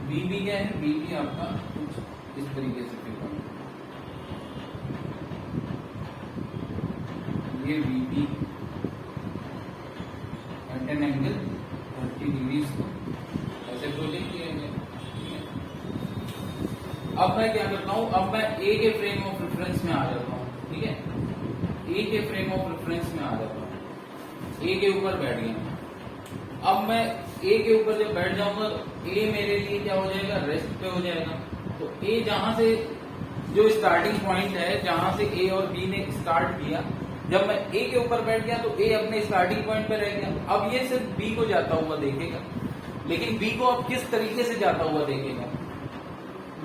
बीबी क्या है, बीबी आपका कुछ इस तरीके से फिर होगा, ये बीबी एट एन एंगल 30 डिग्रीज को ऐसे प्रोजेक्ट किया गया। अब मैं क्या करता हूं, अब मैं ए के फ्रेम ऑफ रेफरेंस में आ जाता हूं। ठीक है, ए के फ्रेम ऑफ रेफरेंस में आ जाता हूं, ए के ऊपर बैठ गया। अब मैं ए के ऊपर जब बैठ जाऊंगा तो ए मेरे लिए क्या हो जाएगा, रेस्ट पे हो जाएगा। तो ए जहां से जो स्टार्टिंग पॉइंट है, जहां से ए और बी ने स्टार्ट किया, जब मैं ए के ऊपर बैठ गया तो ए अपने स्टार्टिंग पॉइंट पे रह गया। अब ये सिर्फ बी को जाता हुआ देखेगा, लेकिन बी को अब किस तरीके से जाता हुआ देखेगा,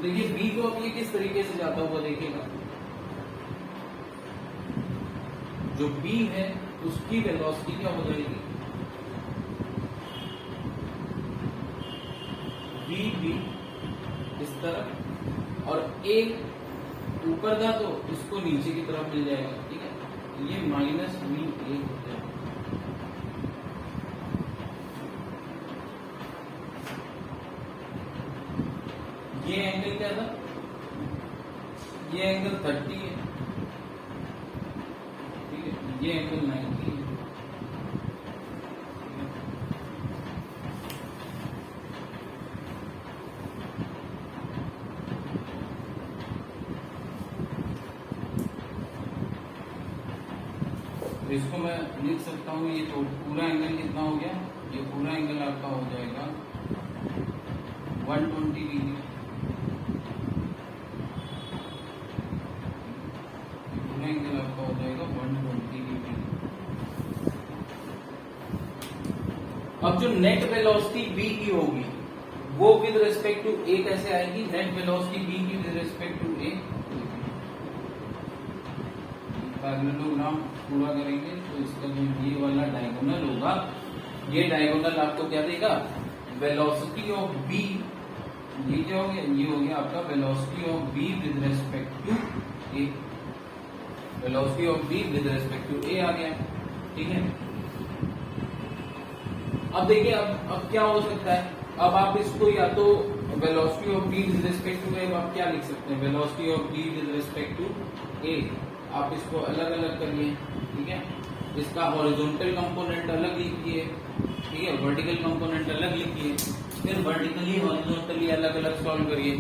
देखिए बी को अब ये किस तरीके से जाता हुआ देखेगा, जो बी है उसकी वेलोसिटी क्या हो जाएगी, बी बी इस तरफ, और ए ऊपर था तो इसको नीचे की तरफ मिल जाएगा। ठीक है, ये माइनस वी ए हो जाएगा। ये एंगल क्या था, ये एंगल 30 है। ठीक है, ये एंगल 90 है। तो इसको मैं लिख सकता हूँ, ये तो पूरा एंगल कितना हो गया, ये पूरा एंगल आपका हो जाएगा 120 डिग्री। पूरा एंगल आपका हो जाएगा 120 डिग्री। अब जो नेट वेलोसिटी बी की होगी वो विद रिस्पेक्ट टू ए कैसे आएगी, नेट वेलोसिटी बी की with respect to A. Parallelogram पूरा करेंगे तो इसका जो ये वाला डायगोनल होगा, ये डायगोनल आपको क्या देगा, वेलोसिटी ऑफ बी, ये क्या हो गया, ये हो गया आपका velocity of B with respect to A, velocity of B with respect to A आ गया। ठीक है, अब देखिए अब क्या हो सकता है, अब आप इसको या तो velocity of B with respect to A आप क्या लिख सकते हैं, velocity of B with respect to A, आप इसको अलग अलग करिए। ठीक है, इसका हॉरिजॉन्टल कंपोनेंट अलग लिखिए, ठीक है, वर्टिकल कंपोनेंट अलग लिखिए, फिर वर्टिकली हॉरिजॉन्टली अलग अलग सॉल्व करिए।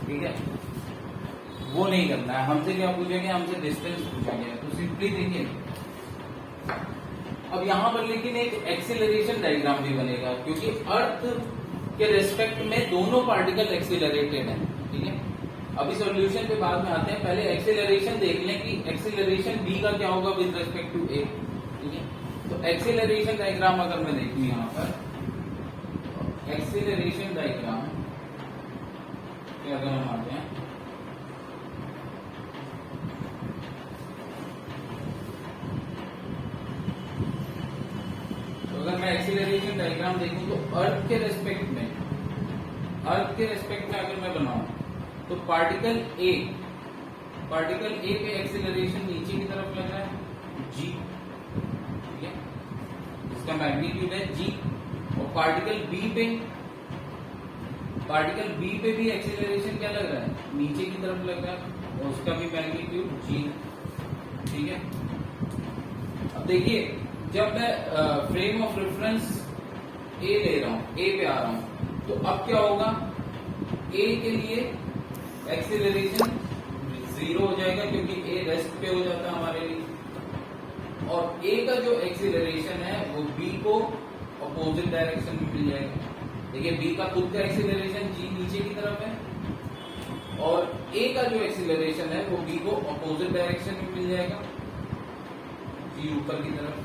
ठीक है, वो नहीं करना है, हमसे क्या पूछा गया, हमसे डिस्टेंस पूछा गया, तो सिंपली देखिए अब यहां पर लेकिन एक एक्सीलरेशन डायग्राम भी बनेगा, क्योंकि अर्थ के रेस्पेक्ट में दोनों पार्टिकल एक्सीलरेटेड हैं। ठीक है, अभी सॉल्यूशन पे बाद में आते हैं, पहले एक्सीलरेशन देख लें कि एक्सीलरेशन बी का क्या होगा विद रिस्पेक्ट टू ए। ठीक है, तो एक्सीलरेशन डायग्राम अगर मैं देखूं यहाँ पर, एक्सीलरेशन डायग्राम के अगर हम आते हैं, तो अगर मैं एक्सीलरेशन डायग्राम देखूं तो अर्थ के रेस्पेक्ट में, अर्थ के रेस्पेक्ट में अगर मैं बनाऊं तो पार्टिकल ए पे एक्सीलरेशन नीचे की तरफ लग रहा है जी, ठीक है, इसका मैग्नीट्यूड है जी, और पार्टिकल बी पे भी एक्सीलरेशन क्या लग रहा है, नीचे की तरफ लग रहा है, और उसका भी मैग्नीट्यूड जी। ठीक है, अब देखिए जब मैं फ्रेम ऑफ रेफरेंस ए ले रहा हूं, ए पे आ रहा हूं, तो अब क्या होगा, ए के लिए एक्सीलरेशन 0 हो जाएगा क्योंकि ए रेस्ट पे हो जाता है हमारे लिए, और ए का जो एक्सीलरेशन है वो बी को अपोजिट डायरेक्शन में मिल जाएगा। देखिए बी का खुद का एक्सीलरेशन जी नीचे की तरफ है, और ए का जो एक्सीलरेशन है वो बी को अपोजिट डायरेक्शन में मिल जाएगा, जी ऊपर की तरफ।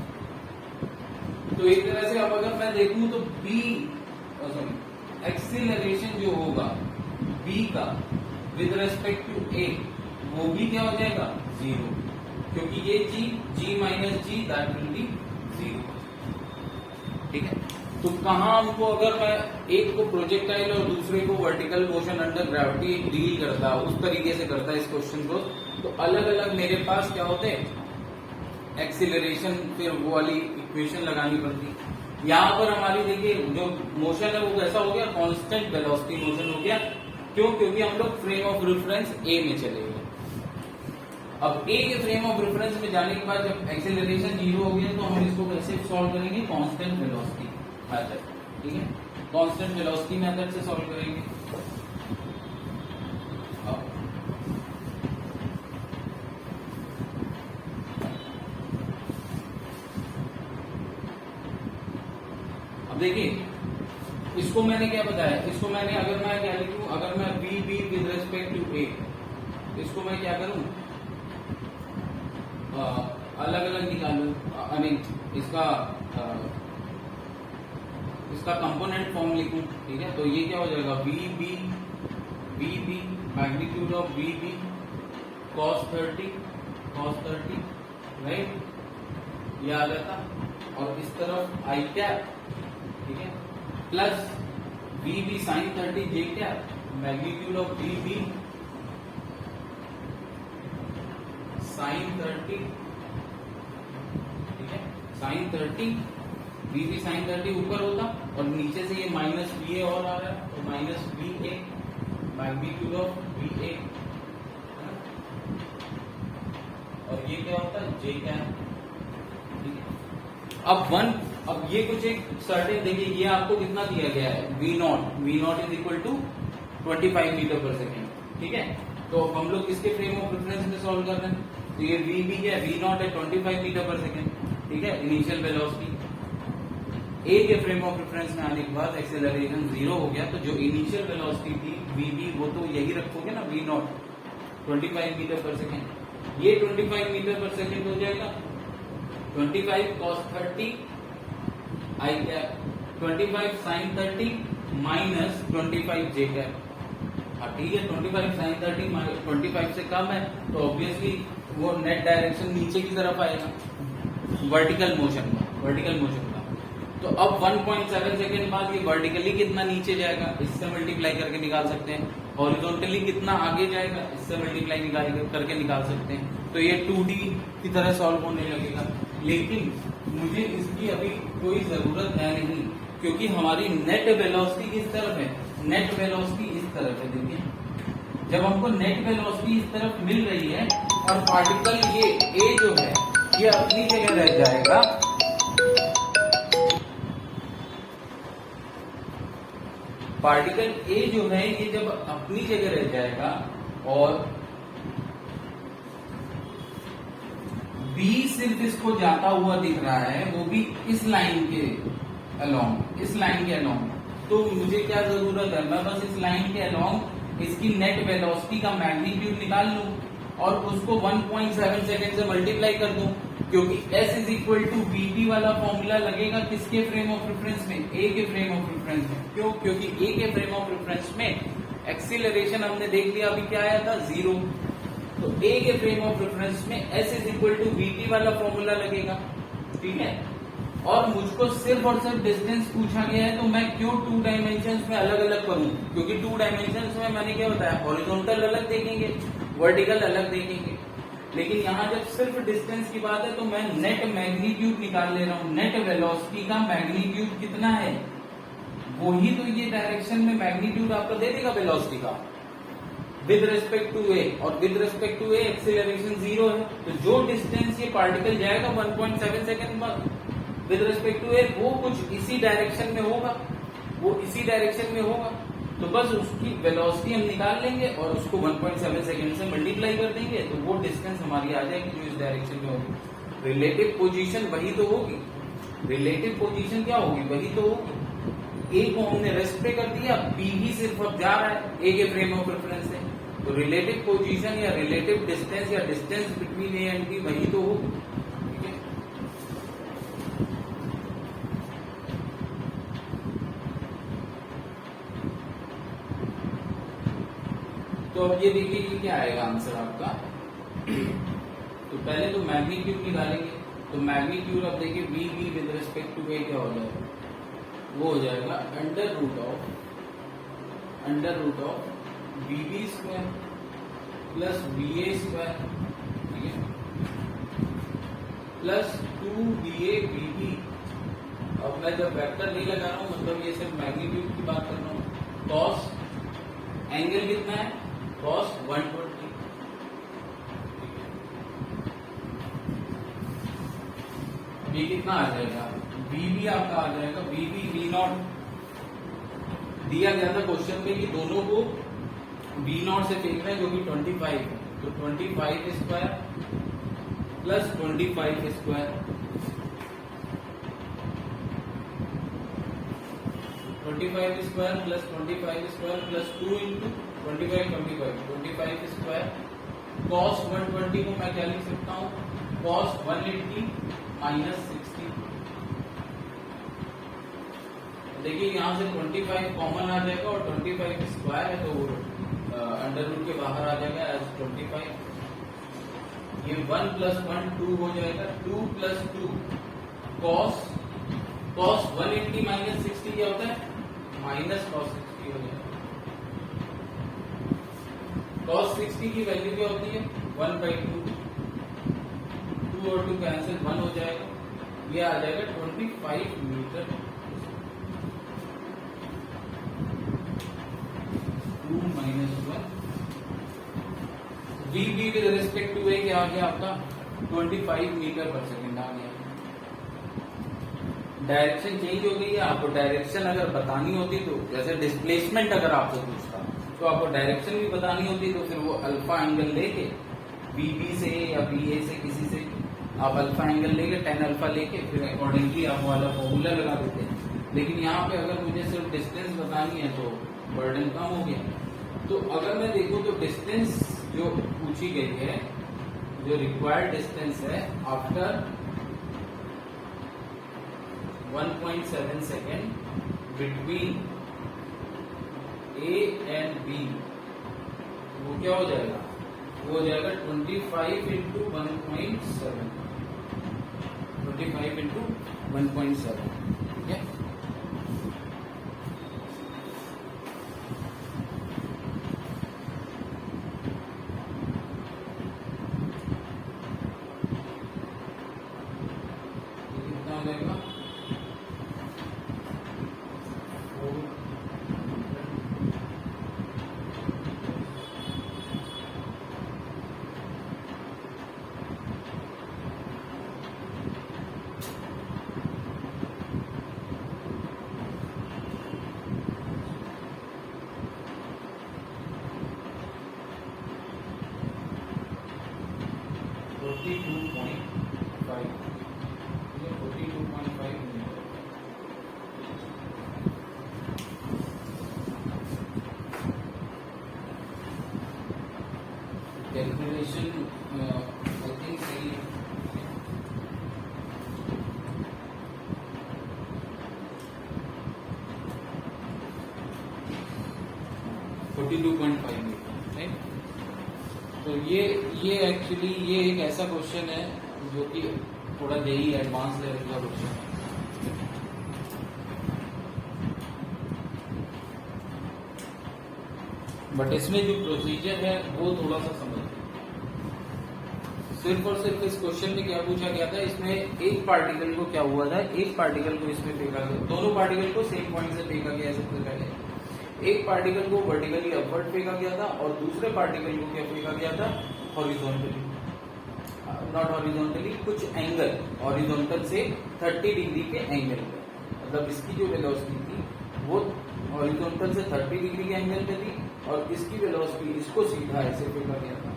तो एक तरह से अब अगर मैं देखूं तो बी एक्सीलरेशन जो होगा बी का विद रेस्पेक्ट टू ए, वो भी क्या हो जाएगा 0, क्योंकि ये G minus G that will be 0। ठीक है, तो कहाँ हमको, अगर मैं एक को प्रोजेक्टाइल और दूसरे को vertical motion under gravity deal करता, उस तरीके से करता इस क्वेश्चन को, तो अलग अलग मेरे पास क्या होते, एक्सीलरेशन, फिर वो वाली इक्वेशन लगानी पड़ती। यहाँ पर हमारी देखिए जो मोशन है वो कैसा हो गया, कांस्टेंट वेलोसिटी मोशन हो गया। क्यों? क्योंकि हम लोग फ्रेम ऑफ रेफरेंस ए में चले गए। अब ए के फ्रेम ऑफ रेफरेंस में जाने के बाद जब एक्सेलरेशन 0 हो गया तो हम इसको कैसे सॉल्व करेंगे, कांस्टेंट वेलोसिटी मेथड, ठीक है, कांस्टेंट वेलोसिटी मेथड से सॉल्व करेंगे। अब देखिए इसको मैंने क्या बताया, इसको मैंने, अगर मैं क्या लिखूं, अगर मैं V B with respect to A, इसको मैं क्या करूं, अलग अलग निकालू, आई मीन इसका कंपोनेंट फॉर्म लिखूं, ठीक है। तो ये क्या हो जाएगा, V B magnitude of V B cos 30 right, ये आ जाता, और इस तरफ आई कैप, ठीक है, plus V B sine 30 J cap magnitude of V B sine 30, ठीक है, साइन 30, वी बी साइन 30 ऊपर होता, और नीचे से ये माइनस वी ए और आ रहा है, तो minus V A magnitude of V A, और ये क्या होता है, जे कैप, ठीक है। अब ये कुछ एक सर्टेन, देखिए ये आपको कितना दिया गया है, V naught is equal to 25 metre per second, ठीक है। तो हम लोग किसके फ्रेम ऑफ रेफरेंस में सॉल्व कर रहे हैं, तो ये वी बी क्या है, वी नॉट है 25 मीटर पर सेकेंड, ठीक है, इनिशियल वेलोसिटी। ए के फ्रेम ऑफ रेफरेंस में आने के बाद एक्सेलरेशन 0 हो गया, तो जो इनिशियल वेलोसिटी थी वी बी वो तो यही रखोगे ना, we not 25 metre per second, ये 25 मीटर पर सेकेंड हो जाएगा, 25 cos 30 आई कैप, 25 साइन 30 माइनस 25 जे कैप, ठीक है। 25 साइन 30 25 से कम है, तो ऑब्वियसली वो नेट डायरेक्शन नीचे की तरफ आएगा, वर्टिकल मोशन का। तो अब 1.7 सेकेंड बाद ये वर्टिकली कितना नीचे जाएगा, इससे मल्टीप्लाई करके निकाल सकते हैं, हॉरिजॉन्टली कितना आगे जाएगा, इससे मल्टीप्लाई करके निकाल सकते हैं। तो ये 2D की तरह सॉल्व होने लगेगा, लेकिन मुझे इसकी अभी कोई जरूरत है नहीं, क्योंकि हमारी नेट वेलोसिटी किस तरफ है, नेट वेलोसिटी इस तरफ है। देखिए जब हमको नेट वेलोसिटी इस तरफ मिल रही है और पार्टिकल ये ए जो है ये अपनी जगह रह जाएगा, पार्टिकल ए जो है ये जब अपनी जगह रह जाएगा और बी सिर्फ इसको जाता हुआ दिख रहा है, वो भी इस लाइन के अलोंग, तो मुझे क्या जरूरत है, मैं बस इस लाइन के अलोंग इसकी नेट वेलोसिटी का मैग्नीट्यूड निकाल लूं और उसको 1.7 सेकेंड से मल्टीप्लाई कर दूं, क्योंकि S is equal to V वाला फॉर्मूला लगेगा किसके फ्रेम ऑफ रेफरेंस में, ए के फ्रेम ऑफ रेफरेंस में। क्यों? क्योंकि ए के फ्रेम ऑफ रेफरेंस में एक्सीलरेशन हमने देख लिया अभी क्या आया था, 0, तो ए के फ्रेम ऑफ रेफरेंस में S is equal to V वाला फॉर्मूला लगेगा, ठीक है। और मुझको सिर्फ और सिर्फ डिस्टेंस पूछा गया है, तो मैं क्यों 2 डायमेंशंस में अलग अलग करूं, क्योंकि 2 डायमेंशंस में मैंने क्या बताया, हॉरिजॉन्टल अलग देखेंगे, वर्टिकल अलग देखेंगे, लेकिन यहाँ जब सिर्फ डिस्टेंस की बात है तो मैं नेट मैग्नीट्यूड निकाल ले रहा हूँ। नेट वेलोसिटी का मैग्नीट्यूड कितना है, वही तो ये डायरेक्शन में मैग्नीट्यूड आपको दे देगा वेलोसिटी का विद रिस्पेक्ट टू ए, और with respect to A acceleration 0 है, तो जो डिस्टेंस ये पार्टिकल जाएगा 1.7 सेकेंड बाद विद रिस्पेक्ट टू ए, वो कुछ इसी डायरेक्शन में होगा, तो बस उसकी वेलोसिटी हम निकाल लेंगे और उसको 1.7 सेकेंड से मल्टीप्लाई कर देंगे, तो वो डिस्टेंस हमारी आ जाएगी जो इस डायरेक्शन में होगी। रिलेटिव पोजीशन वही तो होगी, रिलेटिव पोजीशन क्या होगी, वही तो होगी। ए को हमने रेस्ट पे कर दिया, बी भी सिर्फ अब जा रहा है ए के फ्रेम ऑफ रेफरेंस से, तो रिलेटिव पोजीशन या रिलेटिव डिस्टेंस या distance between A and B वही तो होगी, ठीक है। तो अब ये देखिए कि क्या आएगा आंसर आपका। तो पहले तो मैग्नीट्यूड निकालेंगे, तो मैग्नीट्यूड अब देखिए V with respect to A क्या हो जाएगा, वो हो जाएगा under root of BB square plus BA square, ठीक है, प्लस 2BA BB। अब मैं जब वेक्टर नहीं लगा रहा हूं, मतलब ये सिर्फ मैग्नीट्यूड की बात कर रहा हूं। कॉस एंगल कितना है, कॉस 120। ये कितना आ जाएगा, BB आपका आ जाएगा, BB V0 दिया गया था क्वेश्चन में कि दोनों को V0 से फेंकना है, जो कि 25 है। तो 25 square plus 25 square, 25 square plus 25 square plus 2 into 25 square. Cos 120 को मैं क्या लिख सकता हूँ, कॉस 180 माइनस 60। देखिए यहाँ से 25 कॉमन आ जाएगा और 25 स्क्वायर है तो अंडर रूट के बाहर आ जाएगा एज 25। ये 1 प्लस 1 2 हो जाएगा, 2 प्लस 2 कॉस 180 माइनस 60 क्या होता है, माइनस कॉस 60 हो जाएगा। कॉस 60 की वैल्यू क्या होती है, 1/2, 2 और 2 कैंसिल, 1 हो जाएगा। ये आ जाएगा 25 metre. 2 minus 1 BB with respect to A क्या आ गया आपका, 25 मीटर पर सेकेंड आ गया। डायरेक्शन चेंज हो गई है। आपको डायरेक्शन अगर बतानी होती तो, जैसे डिस्प्लेसमेंट अगर आपसे पूछता तो आपको डायरेक्शन भी बतानी होती, तो फिर वो अल्फा एंगल लेके BB से या BA से किसी से आप अल्फा एंगल लेके tan अल्फा लेके फिर अकॉर्डिंगली आप वाला फॉर्मूला लगा देते हैं। लेकिन यहाँ पे अगर मुझे सिर्फ डिस्टेंस बतानी है तो बर्डन कम हो गया। तो अगर मैं देखूं तो डिस्टेंस जो पूछी गई है, जो रिक्वायर्ड डिस्टेंस है after 1.7 second between A and B, वो क्या हो जाएगा, वो हो जाएगा 25 इंटू 1.7, 25 इंटू 1.7, ठीक है। कितना हो जाएगा, 42.5 मीटर। कैलकुलेशन आई थिंक सही है। तो ये एक्चुअली ये एक ऐसा क्वेश्चन है जो कि थोड़ा जेई एडवांस लेवल का क्वेश्चन है। बट इसमें जो प्रोसीजर है वो थोड़ा सा समझ, सिर्फ और सिर्फ इस क्वेश्चन में क्या पूछा गया था, इसमें एक पार्टिकल को क्या हुआ था, एक पार्टिकल को इसमें फेंका गया, दोनों पार्टिकल को सेम पॉइंट से फेंका गया। सबसे पहले एक पार्टिकल को वर्टिकली अपवर्ड फेंका गया था और दूसरे पार्टिकल को क्या फेंका गया था, हॉरिजॉन्टली, नॉट हॉरिजॉन्टली, कुछ एंगल हॉरिजॉन्टल से 30 डिग्री के एंगल पे। मतलब इसकी जो वेलोसिटी थी वो हॉरिजॉन्टल से 30 डिग्री के एंगल पे थी और इसकी वेलोसिटी इसको सीधा ऐसे फेंका गया था।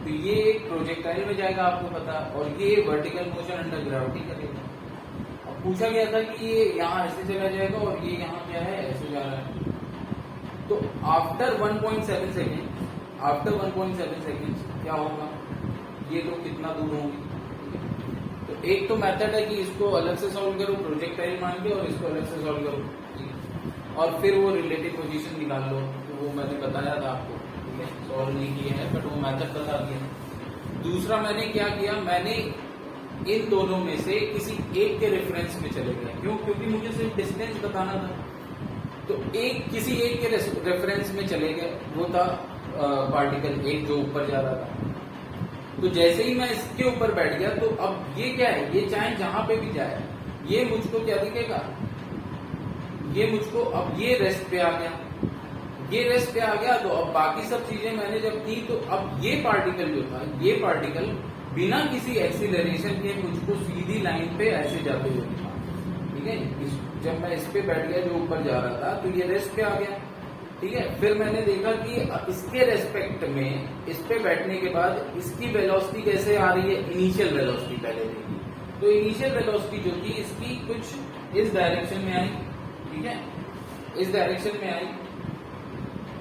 तो ये एक प्रोजेक्टाइल में जाएगा आपको पता, और ये वर्टिकल मोशन अंडर ग्रेविटी करेगा। अब पूछा गया था कि ये यहाँ ऐसे चला जाएगा और ये यहाँ क्या है, ऐसे जा रहा है। तो आफ्टर 1.7 सेकेंड क्या होगा, ये लोग कितना दूर होंगे। तो एक तो मेथड है कि इसको अलग से सॉल्व करो प्रोजेक्टाइल मान के, और इसको अलग से सॉल्व करो और फिर वो रिलेटिव पोजीशन निकाल लो। तो वो मैंने बताया था आपको, सॉल्व नहीं किया है बट वो मेथड बता दिया। दूसरा मैंने क्या किया, मैंने इन दोनों में से किसी एक के रेफरेंस में चले गए। क्यों? क्योंकि मुझे सिर्फ डिस्टेंस बताना था। तो किसी एक के रेफरेंस में चले गए, वो था पार्टिकल एक जो ऊपर जा रहा था। तो जैसे ही मैं इसके ऊपर बैठ गया, तो अब ये क्या है, ये चाहे जहां पे भी जाए, ये मुझको क्या दिखेगा, ये मुझको अब ये रेस्ट पे आ गया, ये रेस्ट पे आ गया। तो अब बाकी सब चीजें मैंने जब की, तो अब ये पार्टिकल जो था, ये पार्टिकल बिना किसी एक्सीलरेशन के मुझको सीधी लाइन पे ऐसे जाते हुए दिखा। ठीक है, जब मैं इस पे बैठ गया जो ऊपर जा रहा था, तो ये रेस्ट पे आ गया। ठीक है, फिर मैंने देखा कि इसके रेस्पेक्ट में, इस पे बैठने के बाद इसकी वेलोसिटी कैसे आ रही है, इनिशियल वेलोसिटी पहले देखी। तो इनिशियल वेलोसिटी जो थी इसकी कुछ इस डायरेक्शन में आई। ठीक है, इस डायरेक्शन में आई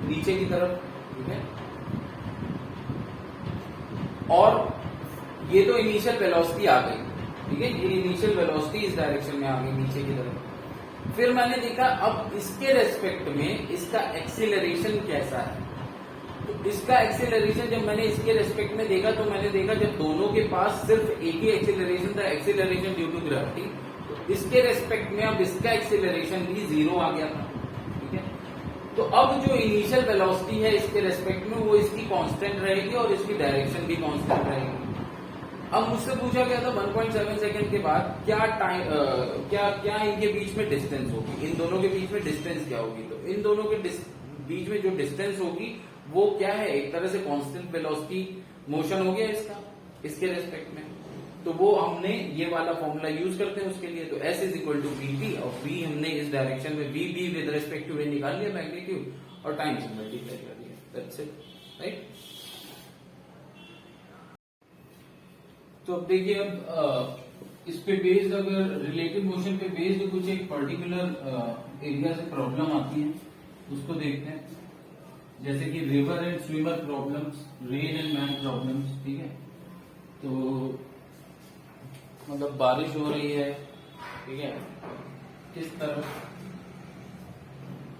नीचे की तरफ। ठीक है, और ये तो इनिशियल वेलोसिटी आ गई। ठीक है, ये इनिशियल वेलोसिटी इस डायरेक्शन में आ गई नीचे की तरफ। फिर मैंने देखा अब इसके रेस्पेक्ट में इसका एक्सीलरेशन कैसा है। तो इसका एक्सीलरेशन जब मैंने इसके रेस्पेक्ट में देखा, तो मैंने देखा जब दोनों के पास सिर्फ एक ही एक्सीलरेशन था, एक्सीलरेशन ड्यू टू ग्रेविटी, तो इसके रेस्पेक्ट में अब इसका एक्सीलरेशन भी 0 आ गया था। ठीक है, तो अब जो इनिशियल वेलोसिटी है इसके रेस्पेक्ट में, वो इसकी कांस्टेंट रहेगी और इसकी डायरेक्शन भी कांस्टेंट रहेगी। अब मुझसे पूछा गया था 1.7 सेकंड के बाद क्या टाइम, क्या इनके बीच में डिस्टेंस होगी, इन दोनों के बीच में डिस्टेंस क्या होगी। तो इन दोनों के बीच में जो डिस्टेंस होगी वो क्या है, एक तरह से कांस्टेंट वेलोसिटी मोशन हो गया इसका, इसके रेस्पेक्ट में। तो वो हमने ये वाला फॉर्मूला यूज करते हैं उसके लिए। तो S is equal to VP, और V हमने इस डायरेक्शन में VB with respect to V निकाल लिया मैग्नीट्यूड, और टाइम से मल्टीप्लाई कर दिया। That's it, right. तो अब देखिए, अब इस पे बेस्ड, अगर रिलेटिव मोशन पे बेस्ड कुछ एक पर्टिकुलर एरिया से प्रॉब्लम आती है, उसको देखते हैं। जैसे कि river and swimmer problems, rain and man problems. ठीक है, तो मतलब बारिश हो रही है, ठीक है, किस तरफ।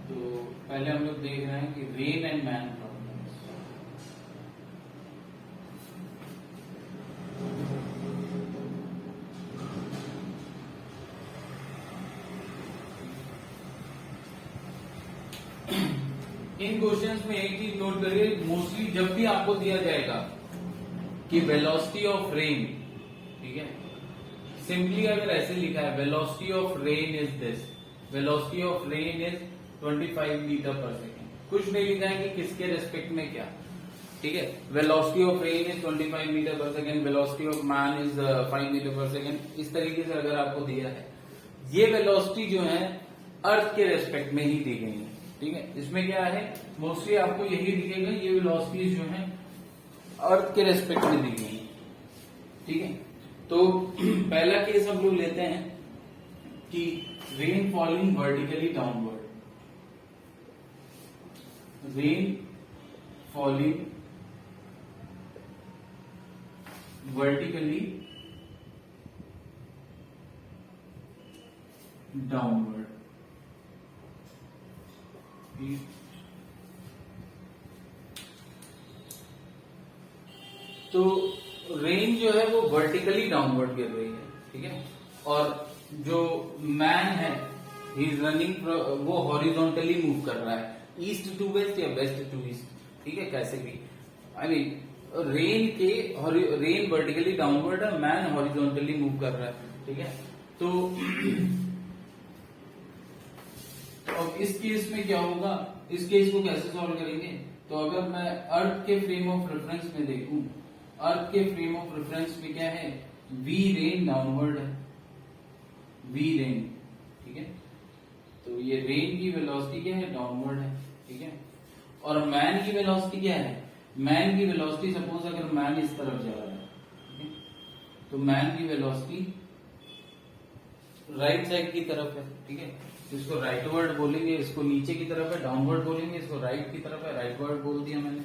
तो पहले हम लोग देख रहे हैं कि rain and man problems. In questions में एक चीज नोट करिए, मोस्टली जब भी आपको दिया जाएगा कि वेलोसिटी ऑफ रेन, ठीक है, सिंपली अगर ऐसे लिखा है velocity of rain is this, velocity of rain is 25 metre per second, कुछ नहीं लिखा है कि किसके रेस्पेक्ट में क्या। ठीक है, velocity of rain is 25 metre per second, velocity of man is 5 metre per second. इस तरीके से अगर आपको दिया है, ये वेलोसिटी जो है अर्थ के रेस्पेक्ट में ही दी गई है। ठीक है, इसमें क्या है, मोस्टली आपको यही दिखेगा, ये वेलोसिटीज जो है अर्थ के रेस्पेक्ट में दी गई है। ठीक है, तो पहला केस हम लोग लेते हैं कि rain falling vertically downward, rain falling vertically downward. तो रेन जो है वो वर्टिकली डाउनवर्ड गिर रही है। ठीक है, और जो मैन है ही इज रनिंग, वो हॉरिजॉन्टली मूव कर रहा है, ईस्ट टू वेस्ट या वेस्ट टू ईस्ट। ठीक है, कैसे भी, I mean rain vertically downward है, मैन हॉरिजॉन्टली मूव कर रहा है। ठीक है, तो अब इस केस में क्या होगा, इस केस को कैसे सॉल्व करेंगे। तो अगर मैं अर्थ के फ्रेम ऑफ रेफरेंस में देखूं, अर्थ के फ्रेम ऑफ रेफरेंस में क्या है, वी रेन डाउनवर्ड है, वी रेन। ठीक है, तो ये रेन की वेलोसिटी क्या है, डाउनवर्ड है। ठीक है, और मैन की वेलोसिटी क्या है, मैन की वेलोसिटी, सपोज अगर मैन इस तरफ जा रहा है, ठीक है, तो मैन की वेलोसिटी राइट साइड की तरफ है। ठीक है, इसको राइटवर्ड बोलेंगे, इसको नीचे की तरफ है डाउनवर्ड बोलेंगे, इसको राइट की तरफ है राइटवर्ड बोल दिया मैंने,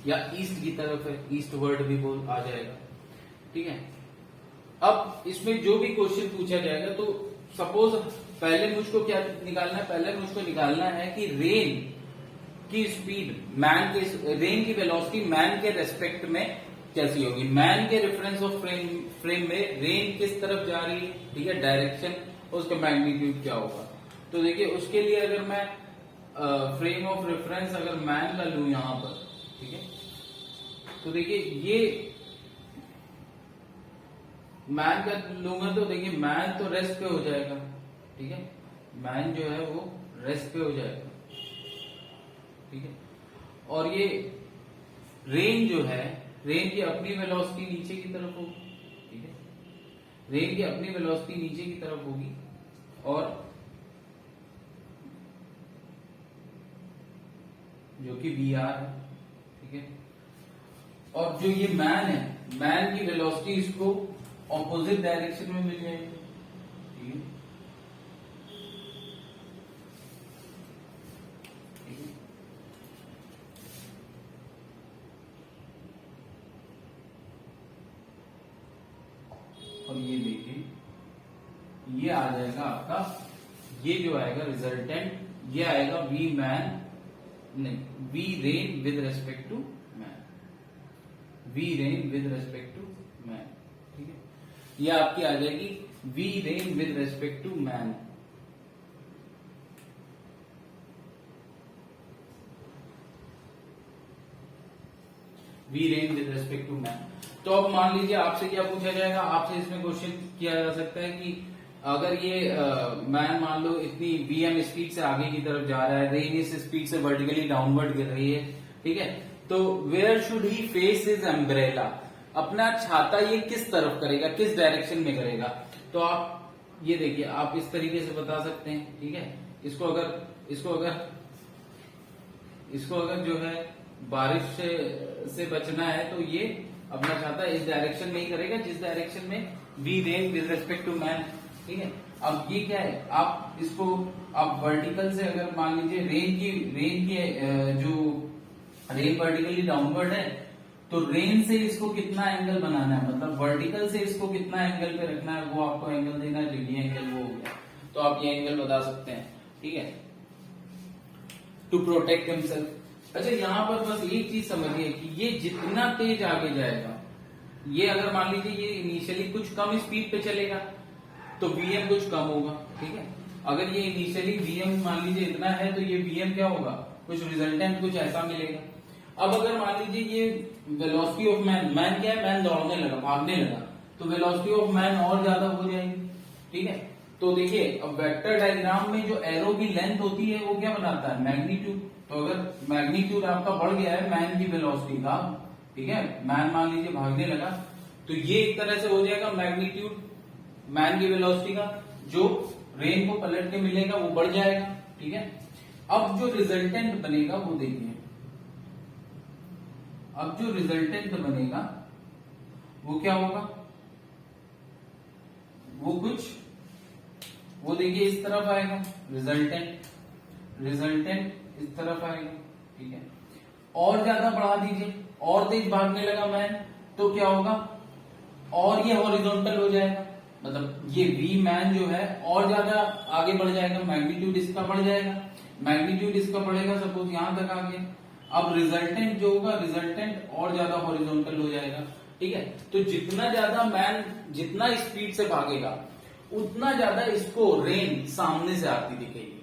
या ईस्ट की तरफ है ईस्टवर्ड भी बोल आ जाएगा। ठीक है, अब इसमें जो भी क्वेश्चन पूछा जाएगा, तो सपोज पहले मुझको क्या निकालना है, पहले मुझको निकालना है कि रेन की स्पीड, मैन के, रेन की वेलोसिटी मैन के रेस्पेक्ट में कैसी होगी। मैन के रेफरेंस ऑफ फ्रेम में रेन किस तरफ जा रही है, ठीक है, डायरेक्शन, उसका मैग्नीट्यूड क्या होगा। तो देखिए उसके लिए अगर मैं फ्रेम ऑफ रेफरेंस अगर मैन का लू यहां पर, ठीक है, तो देखिए ये मैन का लूंगा तो देखिए मैन तो रेस्ट पे हो जाएगा, ठीक है, मैन जो है वो रेस्ट पे हो जाएगा, ठीक है। और ये रेन जो है, रेन की अपनी वेलोसिटी नीचे की तरफ होगी, ठीक है, रेन की अपनी वेलोसिटी नीचे की तरफ होगी और जो कि वी आर है, ठीक है। और जो ये मैन है, मैन की वेलोसिटी इसको ऑपोजिट डायरेक्शन में मिल जाएगी, ठीक है, ठीक है। और ये देखिए ये आ जाएगा आपका, ये जो आएगा रिजल्टेंट, ये आएगा वी मैन नहीं, V rain with respect to man, V rain with respect to man, ठीक है। ये आपकी आ जाएगी V rain with respect to man. V rain with respect to man. तो अब मान लीजिए आपसे क्या पूछा जाएगा, आपसे इसमें क्वेश्चन किया जा सकता है कि अगर ये मैन मान लो इतनी वीएम स्पीड से आगे की तरफ जा रहा है, रेन इस स्पीड से वर्टिकली डाउनवर्ड गिर रही है, ठीक है, तो where should he face his umbrella, अपना छाता ये किस तरफ करेगा, किस डायरेक्शन में करेगा। तो आप ये देखिए आप इस तरीके से बता सकते हैं, ठीक है। इसको अगर जो है बारिश से बचना है तो ये अपना छाता इस डायरेक्शन में ही करेगा जिस डायरेक्शन में V rain with respect to man, ठीक है। अब ये क्या है, आप इसको आप वर्टिकल से अगर मान लीजिए रेन की जो रेन वर्टिकली डाउनवर्ड है, तो रेन से इसको कितना एंगल बनाना है, मतलब वर्टिकल से इसको कितना एंगल पे रखना है, वो आपको एंगल देना है, ये एंगल वो हो गया, तो आप ये एंगल बता सकते हैं, ठीक है, टू प्रोटेक्ट हिमसेल्फ। अच्छा यहाँ पर बस एक चीज समझिए कि ये जितना तेज आगे जाएगा, ये अगर मान लीजिए ये इनिशियली कुछ कम स्पीड पे चलेगा तो वीएम कुछ कम होगा, ठीक है। अगर ये इनिशियली वीएम मान लीजिए इतना है तो ये वीएम क्या होगा, कुछ रिजल्टेंट कुछ ऐसा मिलेगा। अब अगर मान लीजिए ये वेलोसिटी ऑफ मैन क्या है, मैन दौड़ने लगा, भागने लगा, तो वेलोसिटी ऑफ मैन और ज्यादा हो जाएगी, ठीक है। तो देखिए अब वेक्टर डायग्राम में जो एरो की लेंथ होती है वो क्या बनाता है, मैग्नीट्यूड। तो अगर मैग्नीट्यूड आपका बढ़ गया है मैन की वेलोसिटी का, ठीक है, मैन मान लीजिए भागने लगा, तो ये एक तरह से हो जाएगा मैग्नीट्यूड मैन की वेलोसिटी का, जो रेन को पलट के मिलेगा वो बढ़ जाएगा, ठीक है। अब जो रिजल्टेंट बनेगा वो देखिए, अब जो रिजल्टेंट बनेगा वो क्या होगा, वो देखिए इस तरफ आएगा, रिजल्टेंट इस तरफ आएगा, ठीक है। और ज्यादा बढ़ा दीजिए, और तेज भागने लगा मैन, तो क्या होगा, और ये हॉरिजॉन्टल हो जाएगा, मतलब ये वी मैन जो है और ज्यादा आगे बढ़ जाएगा, मैग्नीट्यूड इसका बढ़ जाएगा, मैग्नीट्यूड इसका बढ़ेगा, सपोज यहां तक आ गया। अब रिजल्टेंट जो होगा, रिजल्टेंट और ज्यादा हॉरिजॉन्टल हो जाएगा, ठीक है। तो जितना ज्यादा मैन जितना स्पीड से भागेगा उतना ज्यादा इसको रेन सामने से आती दिखेगी।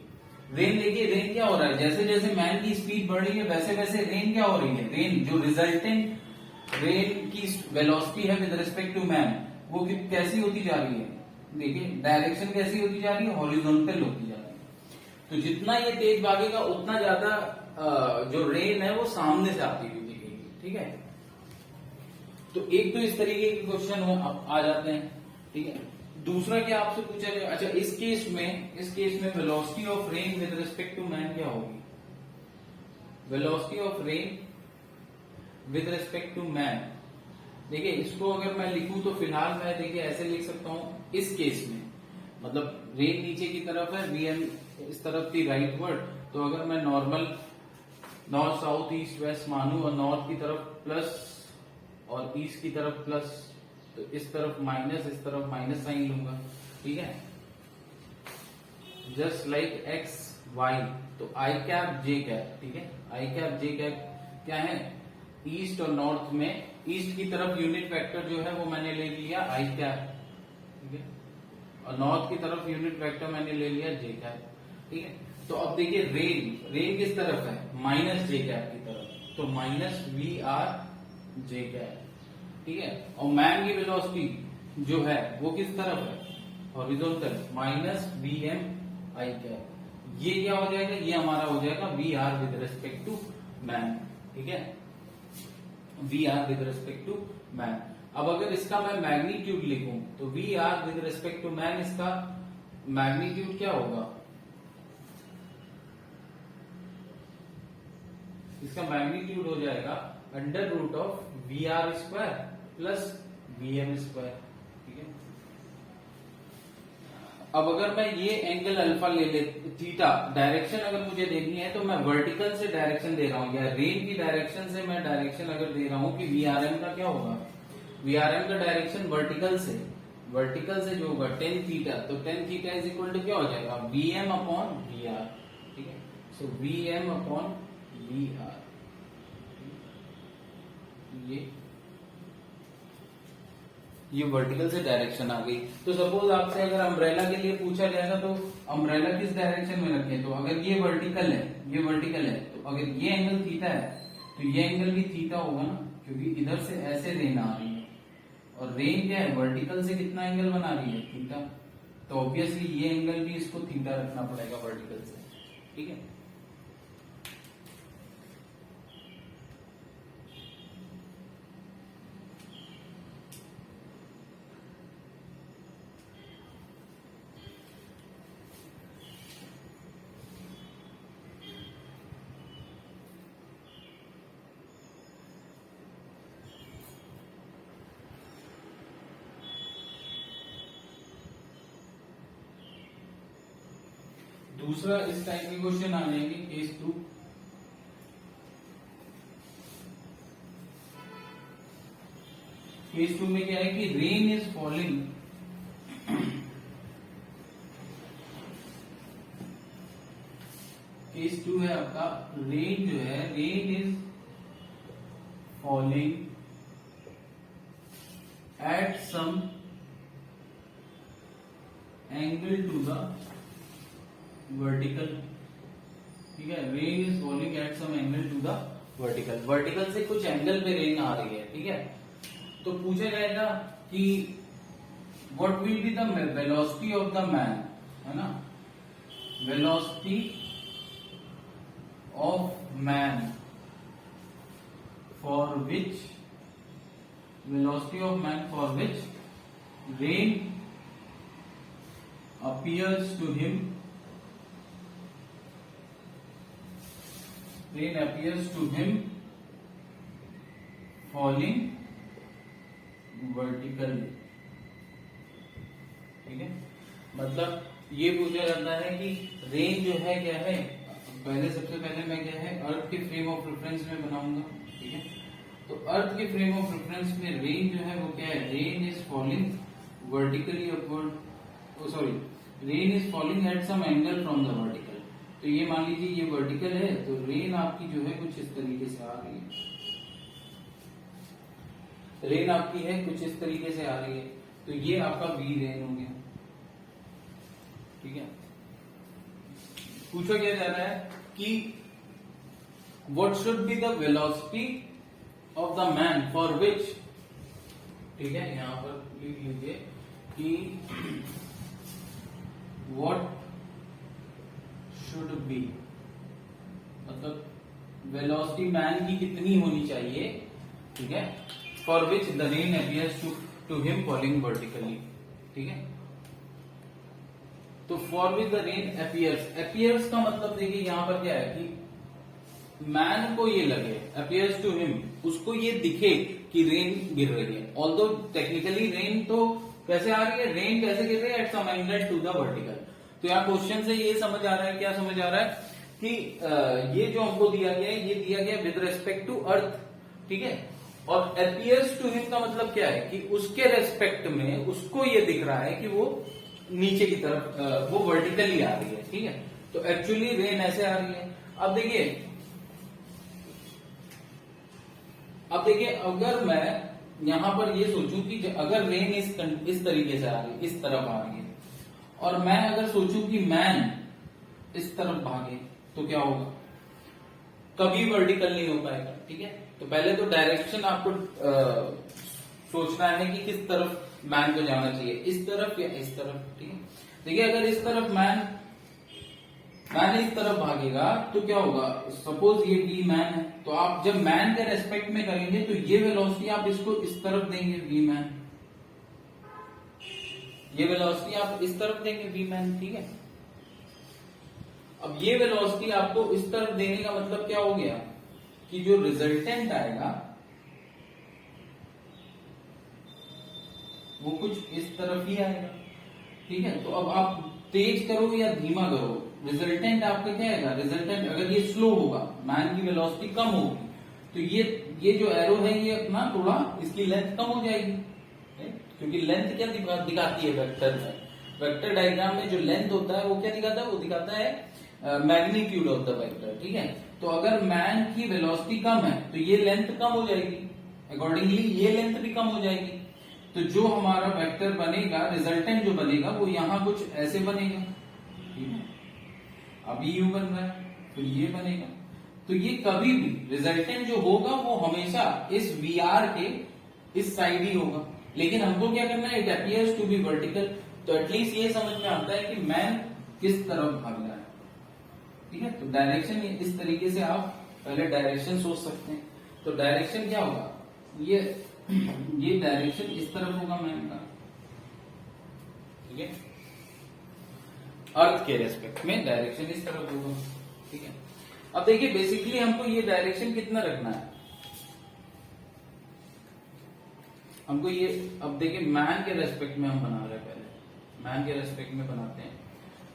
रेन देखिए, रेन क्या हो रहा है, जैसे जैसे मैन की स्पीड बढ़ रही है वैसे वैसे रेन क्या हो रही है, रेन जो रिजल्टेंट रेन की वेलोसिटी है विद रिस्पेक्ट टू मैन, वो कैसी होती जा रही है, देखिए डायरेक्शन कैसी होती जा रही है, हॉरिजॉन्टल होती जा रही है। तो जितना ये तेज भागेगा उतना ज्यादा जो रेन है वो सामने से आती हुई दिखेगी, ठीक है। तो एक तो इस तरीके के क्वेश्चन आ जाते हैं, ठीक है। दूसरा क्या आपसे पूछा जाए, अच्छा इस केस में velocity of rain with respect to man क्या होगी, velocity of rain with respect to man. देखिए इसको अगर मैं लिखूं तो फिलहाल मैं देखिए ऐसे लिख सकता हूं, इस केस में मतलब रेन नीचे की तरफ है, वीएम इस तरफ थी राइट वर्ड, तो अगर मैं normal north south east west मानू और नॉर्थ की तरफ प्लस और ईस्ट की तरफ प्लस, तो इस तरफ माइनस इस तरफ माइनस साइन लूंगा, ठीक है, जस्ट लाइक एक्स वाई। तो आई कैप जे कैप, ठीक है, आई कैप जे कैप क्या है, ईस्ट और नॉर्थ में ईस्ट की तरफ यूनिट वेक्टर जो है वो मैंने ले लिया आई कैप, ठीक है, और नॉर्थ की तरफ यूनिट वेक्टर मैंने ले लिया जे कैप, ठीक है। तो अब देखिए रेन किस तरफ है, माइनस जे कैप की तरफ, तो minus V R J cap, ठीक है। और मैन की वेलोसिटी जो है वो किस तरफ है, horizontal, minus V M I cap. ये क्या हो जाएगा, ये हमारा हो जाएगा V R with respect to man, ठीक है, V R with respect to man. अब अगर इसका मैं मैग्नीट्यूड लिखूं तो V R with respect to man, इसका मैग्नीट्यूड क्या होगा, इसका मैग्नीट्यूड हो जाएगा under root of V R square plus V M square, ठीक है। अब अगर मैं ये एंगल अल्फा ले ले, थीटा डायरेक्शन अगर मुझे देखनी है तो मैं वर्टिकल से डायरेक्शन दे रहा हूं, या रेन की डायरेक्शन से मैं डायरेक्शन अगर दे रहा हूं कि वी आर एम का क्या होगा, वी आर एम का डायरेक्शन वर्टिकल से जो होगा टेन थीटा, तो tan theta is equal to क्या हो जाएगा, V M upon V R, ठीक है। So V M upon V R, ये वर्टिकल से डायरेक्शन आ गई। तो सपोज आपसे अगर अम्ब्रेला के लिए पूछा जाएगा तो अम्ब्रेला किस डायरेक्शन में रखें, तो अगर ये वर्टिकल है, तो अगर ये एंगल थीटा है तो ये एंगल भी थीटा होगा ना, क्योंकि इधर से ऐसे रेन आ रही है, और रेन क्या है, वर्टिकल से कितना एंगल बना रही है, थीटा, तो ऑब्वियसली ये एंगल भी इसको थीटा रखना पड़ेगा वर्टिकल से, ठीक है। दूसरा इस टाइप के क्वेश्चन आ जाएंगे, केस 2। केस 2 में क्या है कि रेन इज फॉलिंग, केस 2 है आपका, रेन जो है, rain is falling at some angle to the vertical, ठीक है, rain is falling at some angle to the vertical, vertical से कुछ एंगल पे रेन आ रही है, ठीक है। तो पूछा जाएगा कि what will be the velocity of the man, है ना, velocity of man for which rain appears to him falling vertical, ठीक है। मतलब ये पूछा जाता है कि रेन जो है क्या है, सबसे पहले मैं क्या है, अर्थ के फ्रेम ऑफ रेफरेंस में बनाऊंगा, ठीक है। तो अर्थ के फ्रेम ऑफ रेफरेंस में रेन जो है वो क्या है, rain is falling vertically upward, rain is falling at some angle from the vertical. तो ये मान लीजिए ये वर्टिकल है, तो रेन आपकी जो है कुछ इस तरीके से आ रही है, रेन आपकी है कुछ इस तरीके से आ रही है, तो ये आपका वी रेन हो गया, ठीक है। पूछा क्या जा रहा है कि what should be the velocity of the man for which, ठीक है, यहां पर लिख लीजिए कि व्हाट शुड बी, मतलब वेलोसिटी मैन की कितनी होनी चाहिए, ठीक है, for which the rain appears to him falling vertically, ठीक है। तो for which the rain appears का मतलब देखिए यहां पर क्या है कि मैन को ये लगे, अपीयर्स टू हिम, उसको ये दिखे कि रेन गिर रही है, ऑल्दो टेक्निकली रेन तो कैसे आ रही है, रेन कैसे गिर रही है, at some angle to the vertical. तो यहाँ क्वेश्चन से ये समझ आ रहा है, क्या समझ आ रहा है कि ये जो हमको दिया गया है, ये दिया गया विद रिस्पेक्ट टू अर्थ, ठीक है, और अपीयर्स टू हिम का मतलब क्या है कि उसके रेस्पेक्ट में उसको ये दिख रहा है कि वो नीचे की तरफ, वो वर्टिकली आ रही है, ठीक है। तो एक्चुअली रेन ऐसे आ रही है। अब देखिए अब देखिए, अगर मैं यहां पर ये सोचूं कि अगर रेन इस तरीके से आ रही, इस तरफ आ रही है, और मैं अगर सोचूं कि मैन इस तरफ भागे, तो क्या होगा? कभी वर्टिकल नहीं हो पाएगा। ठीक है, तो पहले तो डायरेक्शन आपको सोचना है कि किस तरफ मैन को जाना चाहिए, इस तरफ या इस तरफ। ठीक है, देखिए अगर इस तरफ मैन इस तरफ भागेगा तो क्या होगा? सपोज ये वी मैन है, तो आप जब मैन के रेस्पेक्ट में करेंगे तो ये वेलोसिटी आप इसको इस तरफ देंगे, वी मैन। ये वेलोसिटी आप इस तरफ देंगे, वी मैन। ठीक है, अब ये वेलोसिटी आपको इस तरफ देने का मतलब क्या हो गया कि जो रिजल्टेंट आएगा वो कुछ इस तरफ ही आएगा। ठीक है, तो अब आप तेज करो या धीमा करो, रिजल्टेंट आपका क्या आएगा? रिजल्टेंट अगर ये स्लो होगा, मैन की वेलोसिटी कम होगी, तो ये जो एरो है ये अपना थोड़ा इसकी लेंथ कम हो जाएगी, क्योंकि लेंथ क्या दिखाती है वेक्टर में? वेक्टर डायग्राम में जो लेंथ होता है वो क्या दिखाता है? वो दिखाता है मैग्नीट्यूड ऑफ द वेक्टर। ठीक है, तो अगर मैन की वेलोसिटी कम है तो ये लेंथ कम हो जाएगी, अकॉर्डिंगली ये लेंथ भी कम हो जाएगी। तो जो हमारा वेक्टर बनेगा, रिजल्टेंट जो बनेगा वो यहां कुछ ऐसे बनेगा। ठीक है, अभी यू बन रहा है, फिर ये बनेगा। तो ये कभी भी रिजल्टेंट जो होगा वो हमेशा इस वीआर के इस साइड ही होगा। लेकिन हमको क्या करना है? It appears to be vertical. तो एटलीस्ट ये समझ में आता है कि मैन किस तरफ भाग रहा है। ठीक है, तो डायरेक्शन इस तरीके से आप पहले डायरेक्शन सोच सकते हैं। तो डायरेक्शन क्या होगा? ये डायरेक्शन इस तरफ होगा मैन का। ठीक है, अर्थ के रेस्पेक्ट में डायरेक्शन इस तरफ होगा। ठीक है, अब देखिए बेसिकली हमको ये डायरेक्शन कितना रखना है? हमको ये, अब देखिए मैन के रेस्पेक्ट में हम बना रहे हैं, पहले मैन के रेस्पेक्ट में बनाते हैं।